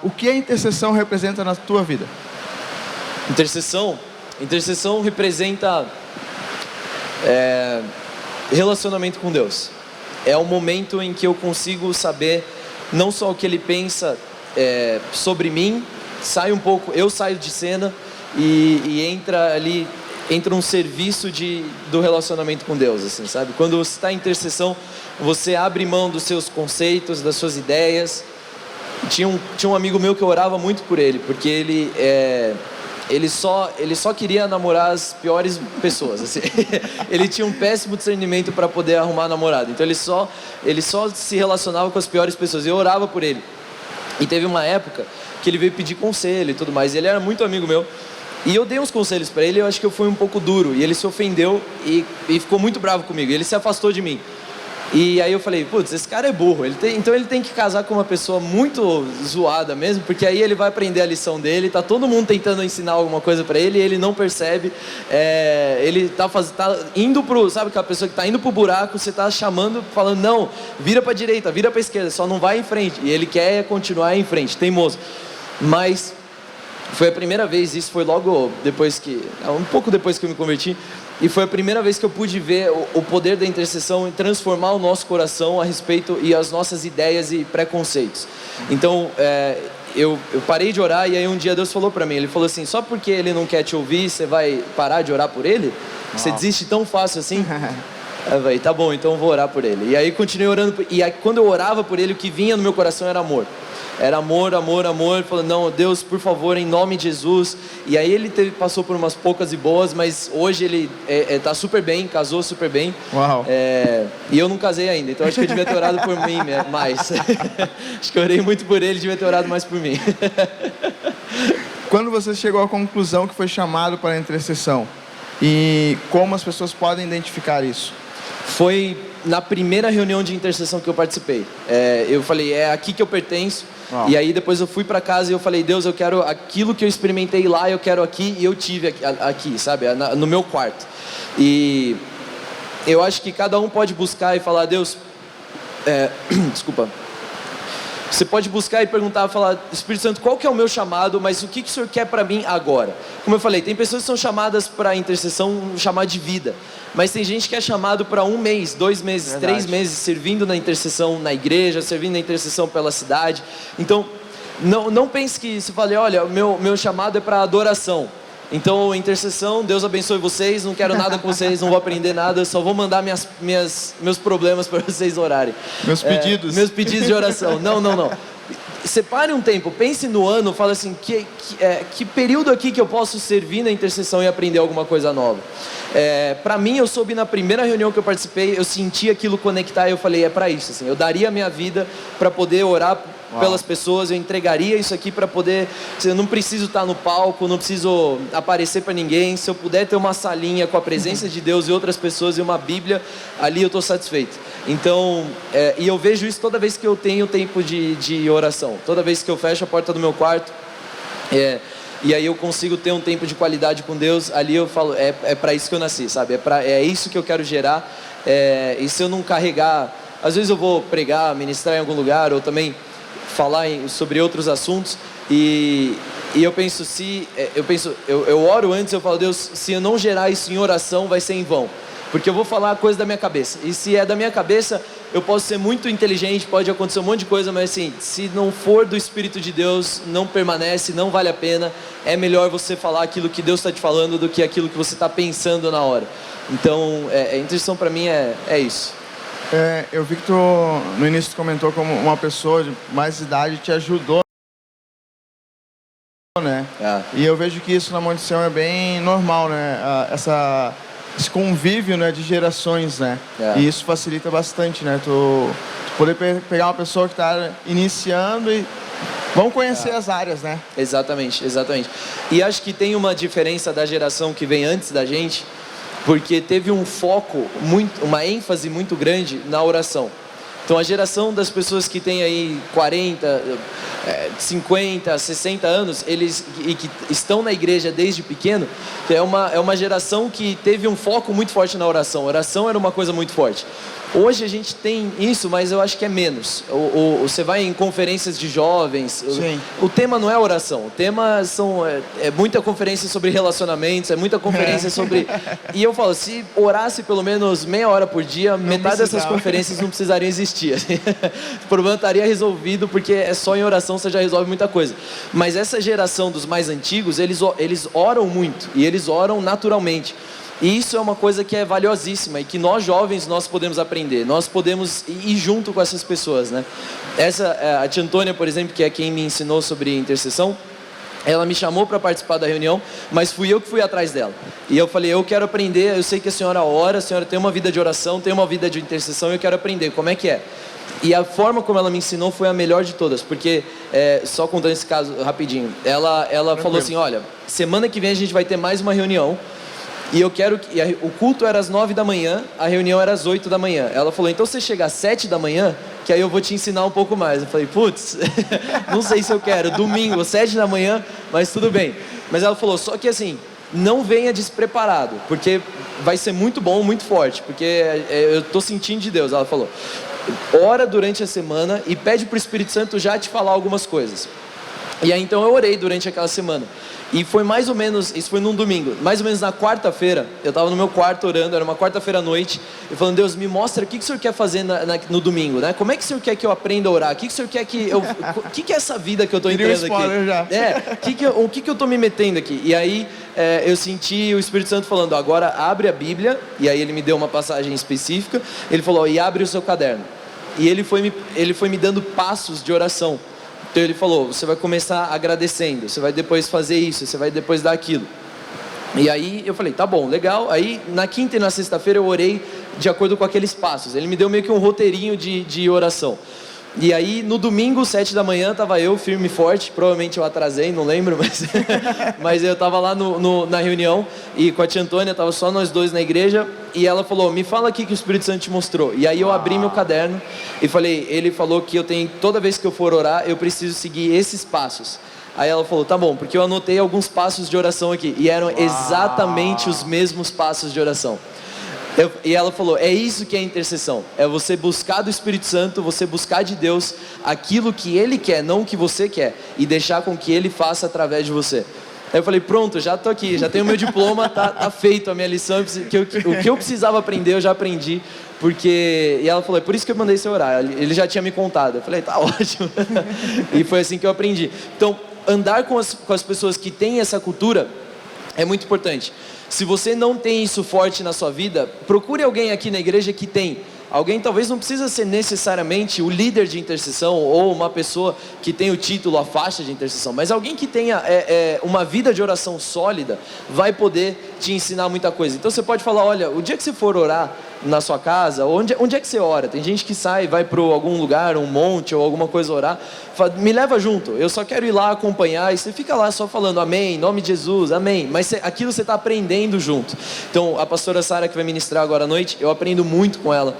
O que a intercessão representa na tua vida? Intercessão representa relacionamento com Deus. É o momento em que eu consigo saber não só o que Ele pensa sobre mim, eu saio de cena e entra um serviço do relacionamento com Deus, assim, sabe? Quando você está em intercessão, você abre mão dos seus conceitos, das suas ideias. Tinha um amigo meu que eu orava muito por ele, porque ele só queria namorar as piores pessoas, assim. Ele tinha um péssimo discernimento para poder arrumar namorado. Então ele só se relacionava com as piores pessoas. Eu orava por ele. E teve uma época que ele veio pedir conselho e tudo mais. Ele era muito amigo meu. E eu dei uns conselhos para ele. Eu acho que eu fui um pouco duro. E ele se ofendeu e ficou muito bravo comigo. Ele se afastou de mim. E aí eu falei: putz, esse cara é burro, então ele tem que casar com uma pessoa muito zoada mesmo, porque aí ele vai aprender a lição dele. Tá todo mundo tentando ensinar alguma coisa pra ele e ele não percebe. Ele tá indo sabe aquela pessoa que tá indo pro buraco, você tá chamando, falando: não, vira pra direita, vira pra esquerda, só não vai em frente. E ele quer continuar em frente, teimoso. Mas foi a primeira vez, isso foi logo depois um pouco depois que eu me converti. E foi a primeira vez que eu pude ver o poder da intercessão em transformar o nosso coração a respeito e as nossas ideias e preconceitos. Então, eu parei de orar, e aí um dia Deus falou para mim, Ele falou assim: só porque ele não quer te ouvir, você vai parar de orar por ele? Você desiste tão fácil assim? Eu falei: tá bom, então eu vou orar por ele. E aí continuei orando, e aí, quando eu orava por ele, o que vinha no meu coração era amor. Era amor. Ele falou: não, Deus, por favor, em nome de Jesus. E aí ele passou por umas poucas e boas, mas hoje ele tá super bem, casou super bem. Uau. E eu não casei ainda, então acho que eu devia ter orado por mim mais. Acho que eu orei muito por ele, devia ter orado mais por mim. Quando você chegou à conclusão que foi chamado para a intercessão, e como as pessoas podem identificar isso? Foi na primeira reunião de intercessão que eu participei. Eu falei: é aqui que eu pertenço. E aí depois eu fui para casa e eu falei: Deus, eu quero aquilo que eu experimentei lá, eu quero aqui, e eu tive aqui, sabe, no meu quarto. E eu acho que cada um pode buscar e falar: Deus, desculpa, Você pode buscar e perguntar, falar, Espírito Santo, qual que é o meu chamado, mas o que o Senhor quer para mim agora? Como eu falei, tem pessoas que são chamadas para intercessão, um chamado de vida, mas tem gente que é chamado para 1 mês, 2 meses, 3 meses, servindo na intercessão na igreja, servindo na intercessão pela cidade. Então, não pense que se fale, olha, meu chamado é para adoração. Então, intercessão, Deus abençoe vocês, não quero nada com vocês, não vou aprender nada, só vou mandar meus problemas para vocês orarem. Meus pedidos. Meus pedidos de oração. Não. Separe um tempo, pense no ano, fala assim, que período aqui que eu posso servir na intercessão e aprender alguma coisa nova? Para mim, eu soube na primeira reunião que eu participei, eu senti aquilo conectar e eu falei, é para isso, assim, eu daria a minha vida para poder orar pelas pessoas, eu entregaria isso aqui para poder, eu não preciso estar no palco, não preciso aparecer para ninguém, se eu puder ter uma salinha com a presença de Deus e outras pessoas e uma Bíblia, ali eu estou satisfeito. Então, e eu vejo isso toda vez que eu tenho tempo de oração, toda vez que eu fecho a porta do meu quarto, e aí eu consigo ter um tempo de qualidade com Deus, ali eu falo, é para isso que eu nasci, sabe? É isso que eu quero gerar, e se eu não carregar, às vezes eu vou pregar, ministrar em algum lugar, ou também falar sobre outros assuntos, e eu penso, eu oro antes, eu falo, Deus, se eu não gerar isso em oração, vai ser em vão, porque eu vou falar a coisa da minha cabeça, e se é da minha cabeça, eu posso ser muito inteligente, pode acontecer um monte de coisa, mas assim, se não for do Espírito de Deus, não permanece, não vale a pena, é melhor você falar aquilo que Deus está te falando, do que aquilo que você está pensando na hora. Então, a intercessão para mim é isso. Eu vi que tu, no início, tu comentou como uma pessoa de mais idade te ajudou, né? E eu vejo que isso na Monte Sião é bem normal, né? Esse convívio, né, de gerações, né? E isso facilita bastante, né? Tu poder pegar uma pessoa que está iniciando e vão conhecer as áreas, né? Exatamente. E acho que tem uma diferença da geração que vem antes da gente, porque teve um foco, uma ênfase muito grande na oração. Então a geração das pessoas que tem aí 40, 50, 60 anos, e que estão na igreja desde pequeno, é uma geração que teve um foco muito forte na oração. A oração era uma coisa muito forte. Hoje a gente tem isso, mas eu acho que é menos. Você vai em conferências de jovens, o tema não é oração, o tema é muita conferência sobre relacionamentos, é muita conferência sobre... E eu falo, se orasse pelo menos meia hora por dia, metade dessas conferências não precisariam existir. O problema estaria resolvido, porque é só em oração você já resolve muita coisa. Mas essa geração dos mais antigos, eles oram muito, e eles oram naturalmente. E isso é uma coisa que é valiosíssima e que nós jovens nós podemos aprender, nós podemos ir junto com essas pessoas, né? A tia Antônia, por exemplo, que é quem me ensinou sobre intercessão, ela me chamou para participar da reunião, mas fui eu que fui atrás dela. E eu falei, eu quero aprender, eu sei que a senhora ora, a senhora tem uma vida de oração, tem uma vida de intercessão, eu quero aprender, como é que é? E a forma como ela me ensinou foi a melhor de todas, porque, só contando esse caso rapidinho, ela falou assim, olha, semana que vem a gente vai ter mais uma reunião, e eu quero que... O culto era às 9 da manhã, a reunião era às 8 da manhã. Ela falou, então você chega às 7 da manhã, que aí eu vou te ensinar um pouco mais. Eu falei, putz, não sei se eu quero, domingo, 7 da manhã, mas tudo bem. Mas ela falou, só que assim, não venha despreparado, porque vai ser muito bom, muito forte, porque eu estou sentindo de Deus. Ela falou, ora durante a semana e pede para o Espírito Santo já te falar algumas coisas. E aí então eu orei durante aquela semana. E foi mais ou menos, isso foi num domingo, mais ou menos na quarta-feira, eu estava no meu quarto orando, era uma quarta-feira à noite, e falando, Deus, me mostra o que o Senhor quer fazer no domingo, né? Como é que o Senhor quer que eu aprenda a orar? O que o Senhor quer que eu... O que é essa vida que eu estou entrando aqui? Já. O que eu estou me metendo aqui? E aí eu senti o Espírito Santo falando, agora abre a Bíblia, e aí ele me deu uma passagem específica, ele falou, e abre o seu caderno. E ele foi me dando passos de oração. Então ele falou, você vai começar agradecendo, você vai depois fazer isso, você vai depois dar aquilo. E aí eu falei, tá bom, legal. Aí na quinta e na sexta-feira eu orei de acordo com aqueles passos. Ele me deu meio que um roteirinho de oração. E aí no domingo, 7 da manhã, estava eu firme e forte. Provavelmente eu atrasei, não lembro, mas eu estava lá na reunião. E com a tia Antônia, estava só nós dois na igreja. E ela falou, me fala aqui que o Espírito Santo te mostrou. E aí eu abri meu caderno e falei, ele falou que toda vez que eu for orar, eu preciso seguir esses passos. Aí ela falou, tá bom, porque eu anotei alguns passos de oração aqui. E eram exatamente os mesmos passos de oração. E ela falou, é isso que é intercessão, é você buscar do Espírito Santo, você buscar de Deus aquilo que Ele quer, não o que você quer, e deixar com que Ele faça através de você. Aí eu falei, pronto, já tô aqui, já tenho meu diploma, tá feito a minha lição, o que eu precisava aprender eu já aprendi, porque... E ela falou, é por isso que eu mandei você orar, ele já tinha me contado. Eu falei, tá ótimo. E foi assim que eu aprendi. Então, andar com as pessoas que têm essa cultura é muito importante. Se você não tem isso forte na sua vida, procure alguém aqui na igreja que tem. Alguém talvez não precisa ser necessariamente o líder de intercessão ou uma pessoa que tem o título, a faixa de intercessão, mas alguém que tenha uma vida de oração sólida vai poder te ensinar muita coisa. Então você pode falar, olha, o dia que você for orar na sua casa, onde é que você ora? Tem gente que sai, vai para algum lugar, um monte ou alguma coisa orar, fala, me leva junto, eu só quero ir lá acompanhar, e você fica lá só falando amém, em nome de Jesus, amém, mas aquilo você está aprendendo junto. Então a pastora Sara que vai ministrar agora à noite, eu aprendo muito com ela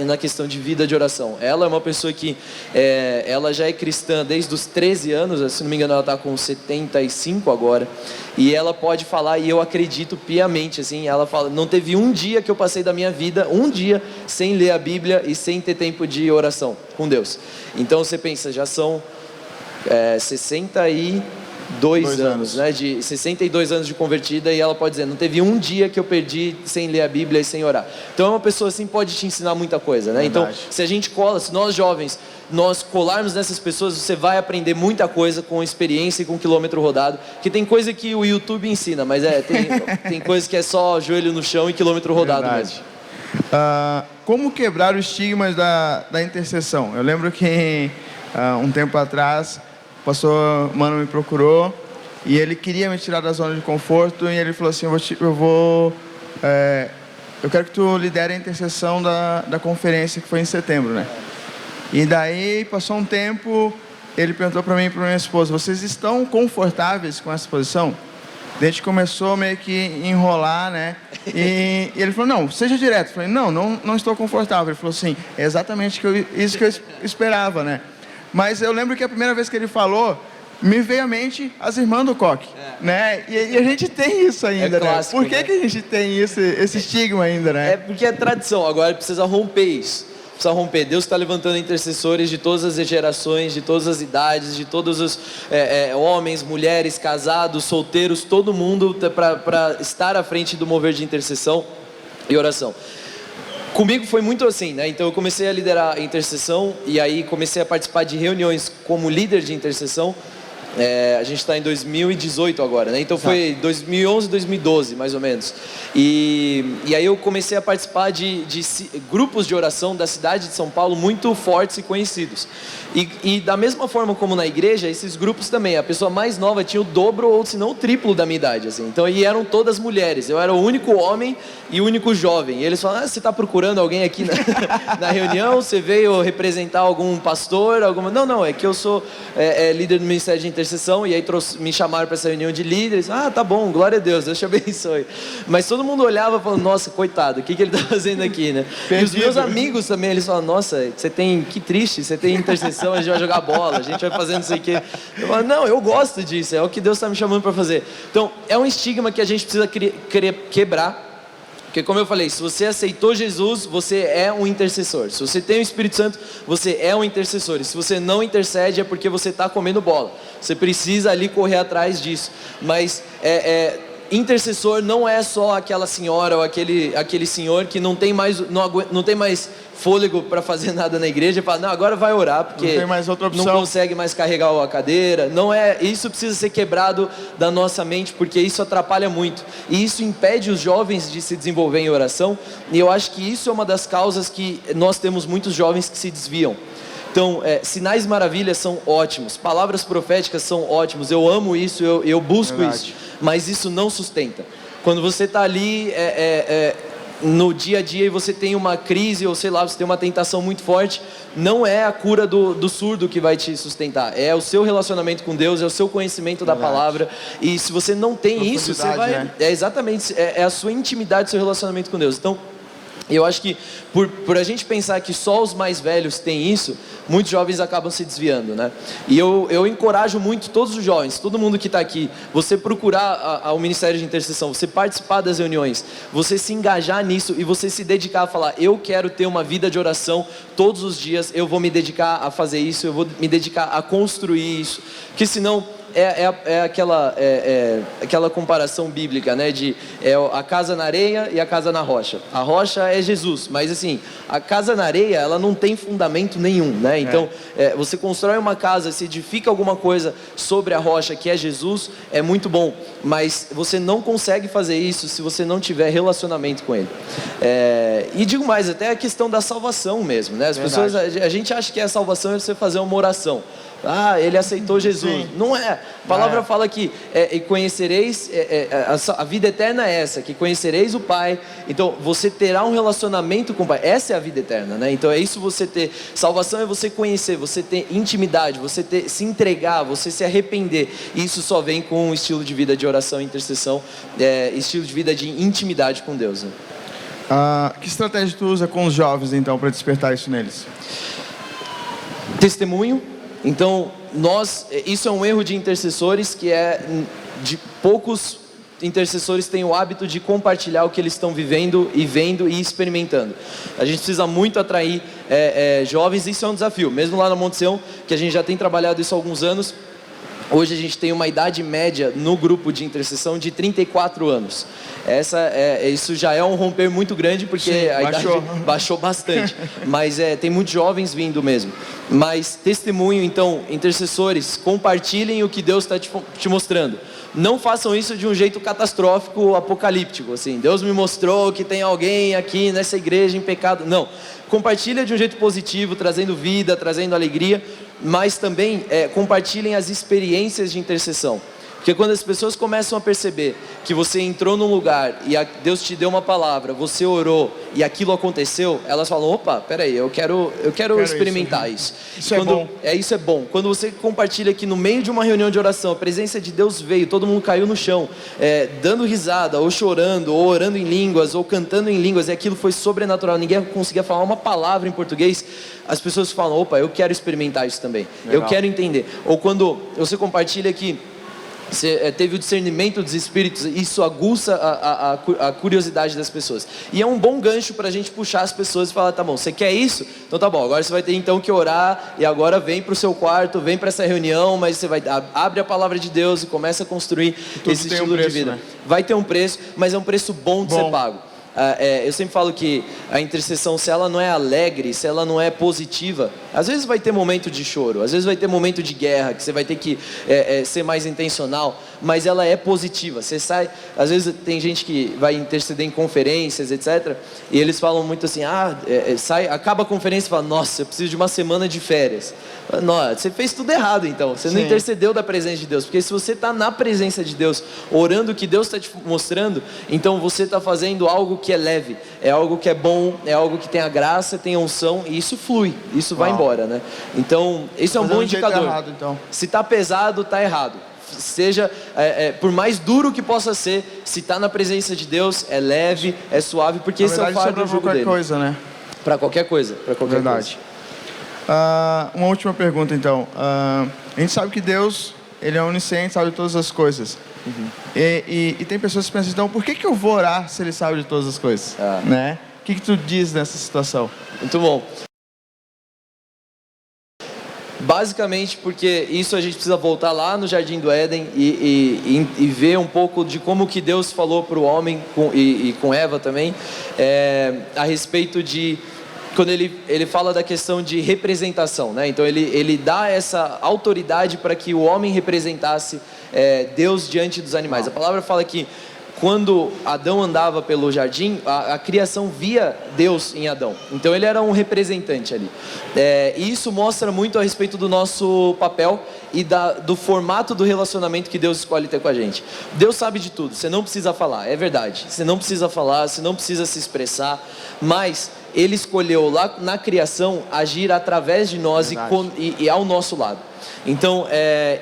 na questão de vida de oração. Ela é uma pessoa que ela já é cristã desde os 13 anos, se não me engano ela está com 75 agora, e ela pode falar, e eu acredito piamente, assim, ela fala, não teve um dia que eu passei da minha vida, um dia, sem ler a Bíblia e sem ter tempo de oração com Deus. Então você pensa, já são 62 anos, né? De 62 anos de convertida, e ela pode dizer, não teve um dia que eu perdi sem ler a Bíblia e sem orar. Então é uma pessoa assim, pode te ensinar muita coisa, né? Verdade. Então, se a gente cola, se nós jovens, nós colarmos nessas pessoas, você vai aprender muita coisa com experiência e com quilômetro rodado, que tem coisa que o YouTube ensina, mas tem coisa que é só joelho no chão e quilômetro rodado. Verdade. Mesmo. Como quebrar os estigmas da intercessão? Eu lembro que um tempo atrás o pastor Mano me procurou e ele queria me tirar da zona de conforto, e ele falou assim, eu quero que tu lidere a intercessão da conferência que foi em setembro, né? E daí passou um tempo, ele perguntou para mim e para minha esposa, vocês estão confortáveis com essa posição? A gente começou meio que enrolar, né? E ele falou, não, seja direto. Eu falei, não estou confortável. Ele falou assim, é exatamente isso que eu esperava, né? Mas eu lembro que a primeira vez que ele falou, me veio à mente as irmãs do coque, né? E a gente tem isso ainda, clássico, né? Por que a gente tem esse estigma ainda, né? É porque é tradição, agora precisa romper isso. Precisa romper. Deus está levantando intercessores de todas as gerações, de todas as idades, de todos os homens, mulheres, casados, solteiros, todo mundo para estar à frente do mover de intercessão e oração. Comigo foi muito assim, né? Então eu comecei a liderar a intercessão e aí comecei a participar de reuniões como líder de intercessão. A gente está em 2018 agora, né? Então foi 2011, 2012 mais ou menos. E aí eu comecei a participar de grupos de oração da cidade de São Paulo muito fortes e conhecidos. E da mesma forma como na igreja, esses grupos também, a pessoa mais nova tinha o dobro ou se não o triplo da minha idade, assim. Então, e eram todas mulheres, eu era o único homem e o único jovem. E eles falaram, você está procurando alguém aqui na reunião? Você veio representar algum pastor? Não, é que eu sou líder do Ministério de Intercessão, e aí me chamaram para essa reunião de líderes. Tá bom, glória a Deus, Deus te abençoe. Mas todo mundo olhava e falava, nossa, coitado, o que ele está fazendo aqui, né? E os meus amigos também, eles falavam, nossa, que triste, você tem intercessão, a gente vai jogar bola, a gente vai fazendo não sei o quê. Eu falo, não, eu gosto disso, é o que Deus está me chamando para fazer. Então, é um estigma que a gente precisa querer quebrar. Porque como eu falei, se você aceitou Jesus, você é um intercessor. Se você tem o Espírito Santo, você é um intercessor. E se você não intercede, é porque você está comendo bola. Você precisa ali correr atrás disso. Mas intercessor não é só aquela senhora ou aquele senhor que não tem mais fôlego para fazer nada na igreja e fala, não, agora vai orar porque não tem mais outra opção, não consegue mais carregar a cadeira. Não é, isso precisa ser quebrado da nossa mente, porque isso atrapalha muito e isso impede os jovens de se desenvolver em oração. E eu acho que isso é uma das causas que nós temos muitos jovens que se desviam. Então, sinais e maravilhas são ótimos, palavras proféticas são ótimos, eu amo isso, eu busco Verdade. Isso, mas isso não sustenta. Quando você está ali no dia a dia e você tem uma crise, ou sei lá, você tem uma tentação muito forte, não é a cura do surdo que vai te sustentar, é o seu relacionamento com Deus, é o seu conhecimento da palavra. E se você não tem isso, você vai... Né? Exatamente, é a sua intimidade, seu relacionamento com Deus. Então, E eu acho que por a gente pensar que só os mais velhos têm isso, muitos jovens acabam se desviando, né? E eu encorajo muito todos os jovens, todo mundo que está aqui, você procurar o Ministério de Intercessão, você participar das reuniões, você se engajar nisso e você se dedicar a falar, eu quero ter uma vida de oração todos os dias, eu vou me dedicar a fazer isso, eu vou me dedicar a construir isso, porque senão... aquela comparação bíblica, né, de a casa na areia e a casa na rocha. A rocha é Jesus, mas assim, a casa na areia, ela não tem fundamento nenhum, né? Então, você constrói uma casa, se edifica alguma coisa sobre a rocha que é Jesus, é muito bom, mas você não consegue fazer isso se você não tiver relacionamento com Ele. E digo mais, até a questão da salvação mesmo, né? As pessoas, a gente acha que a salvação é você fazer uma oração. Ah, ele aceitou Jesus. Sim. Não é. A palavra fala que conhecereis, a vida eterna é essa, que conhecereis o Pai. Então, você terá um relacionamento com o Pai. Essa é a vida eterna, né? Então, é isso você ter. Salvação é você conhecer, você ter intimidade, você se entregar, você se arrepender. E isso só vem com um estilo de vida de oração e intercessão, estilo de vida de intimidade com Deus, né? Que estratégia tu usa com os jovens, então, para despertar isso neles? Testemunho. Então, isso é um erro de intercessores, que de poucos intercessores têm o hábito de compartilhar o que eles estão vivendo e vendo e experimentando. A gente precisa muito atrair jovens, isso é um desafio, mesmo lá na Monte Sião, que a gente já tem trabalhado isso há alguns anos. Hoje a gente tem uma idade média no grupo de intercessão de 34 anos. Isso já é um romper muito grande, porque sim, a idade baixou bastante. Mas tem muitos jovens vindo mesmo. Mas testemunho, então, intercessores, compartilhem o que Deus está te mostrando. Não façam isso de um jeito catastrófico, apocalíptico, assim. Deus me mostrou que tem alguém aqui nessa igreja em pecado. Não. Compartilha de um jeito positivo, trazendo vida, trazendo alegria, mas também compartilhem as experiências de intercessão. Porque quando as pessoas começam a perceber que você entrou num lugar e Deus te deu uma palavra, você orou e aquilo aconteceu, elas falam, opa, peraí, eu quero experimentar isso. Isso é bom. Isso é bom. Quando você compartilha que no meio de uma reunião de oração, a presença de Deus veio, todo mundo caiu no chão, dando risada, ou chorando, ou orando em línguas, ou cantando em línguas, e aquilo foi sobrenatural, ninguém conseguia falar uma palavra em português, as pessoas falam, opa, eu quero experimentar isso também. Legal. Eu quero entender. Ou quando você compartilha que você teve o discernimento dos espíritos, isso aguça a curiosidade das pessoas. E é um bom gancho para a gente puxar as pessoas e falar, tá bom, você quer isso? Então tá bom, agora você vai ter então que orar, e agora vem para o seu quarto, vem para essa reunião, mas você abre a palavra de Deus e começa a construir esse estilo de vida. Né? Vai ter um preço, mas é um preço bom de ser pago. Eu sempre falo que a intercessão, se ela não é alegre, se ela não é positiva, às vezes vai ter momento de choro, às vezes vai ter momento de guerra, que você vai ter que ser mais intencional, mas ela é positiva. Você sai, às vezes tem gente que vai interceder em conferências, etc, e eles falam muito assim, acaba a conferência e fala, nossa, eu preciso de uma semana de férias. Não, você fez tudo errado então, você não intercedeu da presença de Deus, porque se você está na presença de Deus, orando o que Deus está te mostrando, então você está fazendo algo que é leve, é algo que é bom, é algo que tem a graça, tem a unção, e isso flui, isso vai embora, né? Então, isso é um bom indicador. Errado, então. Se está pesado, está errado. Seja, por mais duro que possa ser, se está na presença de Deus, é leve, é suave, porque esse é o fardo do jugo dele. Para qualquer coisa, né? Para qualquer coisa, para qualquer coisa. Uma última pergunta, então. A gente sabe que Deus, Ele é onisciente, sabe de todas as coisas. Uhum. E tem pessoas que pensam, então, por que eu vou orar se Ele sabe de todas as coisas? Né? O que tu diz nessa situação? Muito bom. Basicamente porque isso a gente precisa voltar lá no Jardim do Éden e ver um pouco de como que Deus falou para o homem e com Eva também, a respeito de... Quando ele fala da questão de representação, né? Então ele dá essa autoridade para que o homem representasse Deus diante dos animais. A palavra fala que quando Adão andava pelo jardim, a criação via Deus em Adão. Então ele era um representante ali. E isso mostra muito a respeito do nosso papel e do formato do relacionamento que Deus escolhe ter com a gente. Deus sabe de tudo, você não precisa falar, é verdade. Você não precisa falar, você não precisa se expressar, mas Ele escolheu lá na criação agir através de nós e ao nosso lado. Então,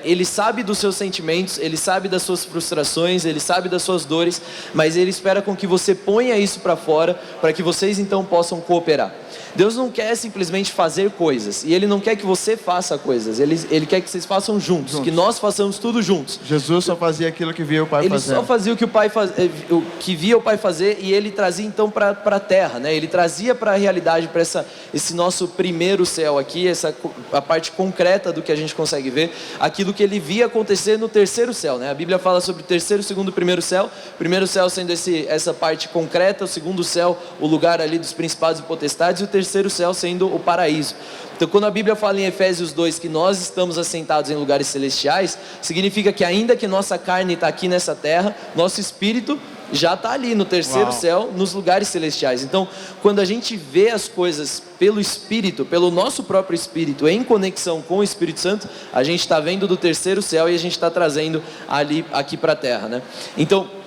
Ele sabe dos seus sentimentos, Ele sabe das suas frustrações, Ele sabe das suas dores, mas Ele espera com que você ponha isso para fora, para que vocês então possam cooperar. Deus não quer simplesmente fazer coisas, e Ele não quer que você faça coisas, Ele quer que vocês façam juntos, que nós façamos tudo juntos. Jesus só fazia aquilo que via o Pai fazer. Ele só fazia o que o que via o Pai fazer, e Ele trazia então para a terra, né? Ele trazia para a realidade, para esse nosso primeiro céu aqui, a parte concreta do que a gente consegue ver, aquilo que Ele via acontecer no terceiro céu, né? A Bíblia fala sobre o terceiro, segundo, primeiro céu sendo essa parte concreta, o segundo céu, o lugar ali dos principados e potestades, e o terceiro céu sendo o paraíso. Então, quando a Bíblia fala em Efésios 2 que nós estamos assentados em lugares celestiais, significa que ainda que nossa carne está aqui nessa terra, nosso espírito já está ali no terceiro céu, nos lugares celestiais. Então, quando a gente vê as coisas pelo Espírito, pelo nosso próprio Espírito, em conexão com o Espírito Santo, a gente está vendo do terceiro céu e a gente está trazendo aqui para a terra, né? Então,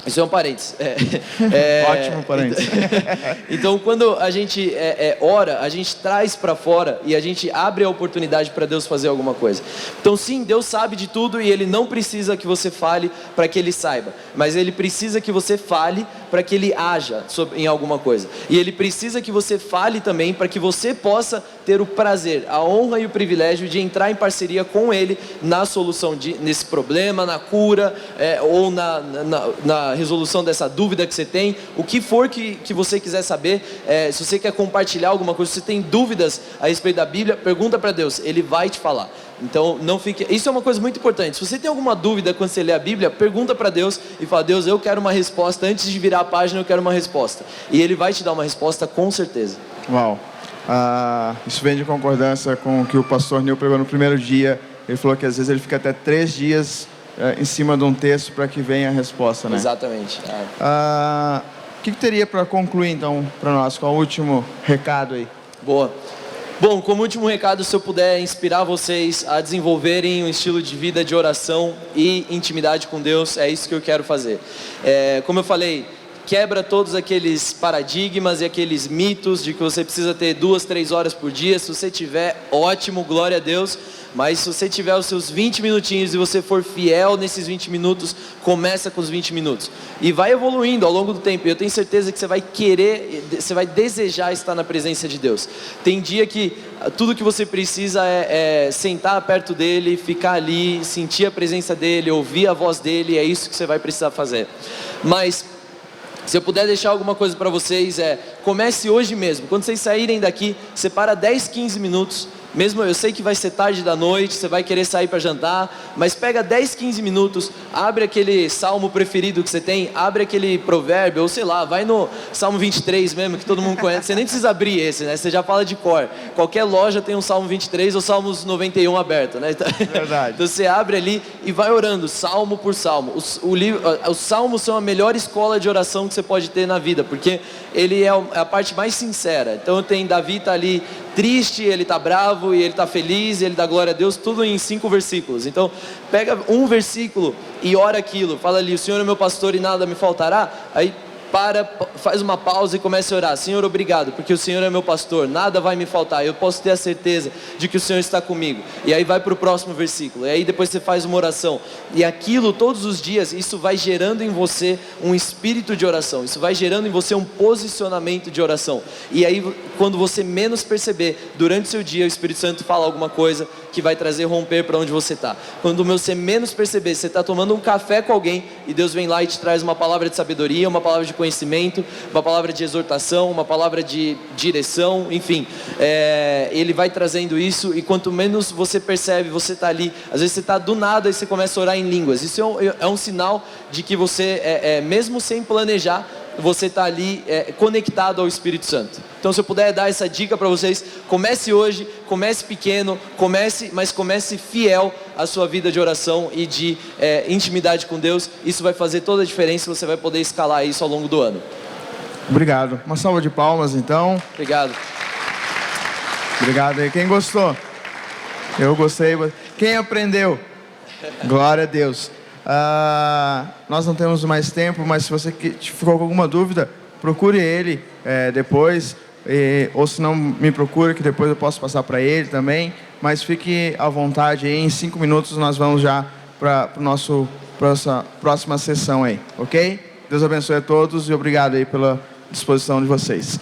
isso é um parênteses. Ótimo parênteses. Então, quando a gente ora, a gente traz para fora e a gente abre a oportunidade para Deus fazer alguma coisa. Então, sim, Deus sabe de tudo e Ele não precisa que você fale para que Ele saiba, mas Ele precisa que você fale para que Ele haja em alguma coisa. E Ele precisa que você fale também para que você possa ter o prazer, a honra e o privilégio de entrar em parceria com Ele na solução nesse problema, na cura, ou na resolução dessa dúvida que você tem, o que for que você quiser saber, se você quer compartilhar alguma coisa, se você tem dúvidas a respeito da Bíblia, pergunta para Deus, Ele vai te falar. Então, não fique... Isso é uma coisa muito importante. Se você tem alguma dúvida quando você lê a Bíblia, pergunta para Deus e fala: Deus, eu quero uma resposta. Antes de virar a página, eu quero uma resposta. E Ele vai te dar uma resposta com certeza. Uau! Isso vem de concordância com o que o pastor Nil pregou no primeiro dia. Ele falou que às vezes ele fica até 3 dias em cima de um texto para que venha a resposta, né? Exatamente. O que teria para concluir, então, para nós? Qual o último recado aí? Boa. Bom, como último recado, se eu puder inspirar vocês a desenvolverem um estilo de vida de oração e intimidade com Deus, é isso que eu quero fazer. Como eu falei, quebra todos aqueles paradigmas e aqueles mitos de que você precisa ter 2, 3 horas por dia. Se você tiver, ótimo, glória a Deus. Mas se você tiver os seus 20 minutinhos e você for fiel nesses 20 minutos, começa com os 20 minutos. E vai evoluindo ao longo do tempo. Eu tenho certeza que você vai querer, você vai desejar estar na presença de Deus. Tem dia que tudo que você precisa é sentar perto dele, ficar ali, sentir a presença dele, ouvir a voz dele. É isso que você vai precisar fazer. Mas se eu puder deixar alguma coisa para vocês, comece hoje mesmo. Quando vocês saírem daqui, separa 10, 15 minutos. Mesmo eu sei que vai ser tarde da noite, você vai querer sair para jantar, mas pega 10, 15 minutos, abre aquele salmo preferido que você tem, abre aquele provérbio, ou sei lá, vai no Salmo 23 mesmo, que todo mundo conhece, você nem precisa abrir esse, né? Você já fala de cor. Qualquer loja tem um Salmo 23 ou Salmos 91 aberto, né? Verdade. Então você abre ali e vai orando, salmo por salmo. Os salmos são a melhor escola de oração que você pode ter na vida, porque ele é a parte mais sincera. Então tem Davi tá ali triste, ele está bravo e ele está feliz, e ele dá glória a Deus, tudo em 5 versículos. Então pega um versículo e ora aquilo, fala ali: o Senhor é meu pastor e nada me faltará. Aí faz uma pausa e comece a orar: Senhor, obrigado, porque o Senhor é meu pastor, nada vai me faltar, eu posso ter a certeza de que o Senhor está comigo. E aí vai para o próximo versículo, e aí depois você faz uma oração, e aquilo todos os dias, isso vai gerando em você um espírito de oração, isso vai gerando em você um posicionamento de oração. E aí, quando você menos perceber, durante o seu dia, o Espírito Santo fala alguma coisa que vai trazer romper para onde você está. Quando você menos perceber, você está tomando um café com alguém e Deus vem lá e te traz uma palavra de sabedoria, uma palavra de conhecimento, uma palavra de exortação, uma palavra de direção, enfim, Ele vai trazendo isso, e quanto menos você percebe, você está ali, às vezes você está do nada e você começa a orar em línguas. Isso é um sinal de que você, mesmo sem planejar, você está ali conectado ao Espírito Santo. Então, se eu puder dar essa dica para vocês, comece hoje, comece pequeno, mas comece fiel à sua vida de oração e de intimidade com Deus. Isso vai fazer toda a diferença, você vai poder escalar isso ao longo do ano. Obrigado. Uma salva de palmas, então. Obrigado. Obrigado aí. Quem gostou? Eu gostei. Quem aprendeu? Glória a Deus. Nós não temos mais tempo, mas se você ficou com alguma dúvida, procure ele depois, ou se não, me procure, que depois eu posso passar para ele também. mas fique à vontade aí, em 5 minutos nós vamos já para a nossa próxima sessão aí, ok? Deus abençoe a todos e obrigado aí pela disposição de vocês.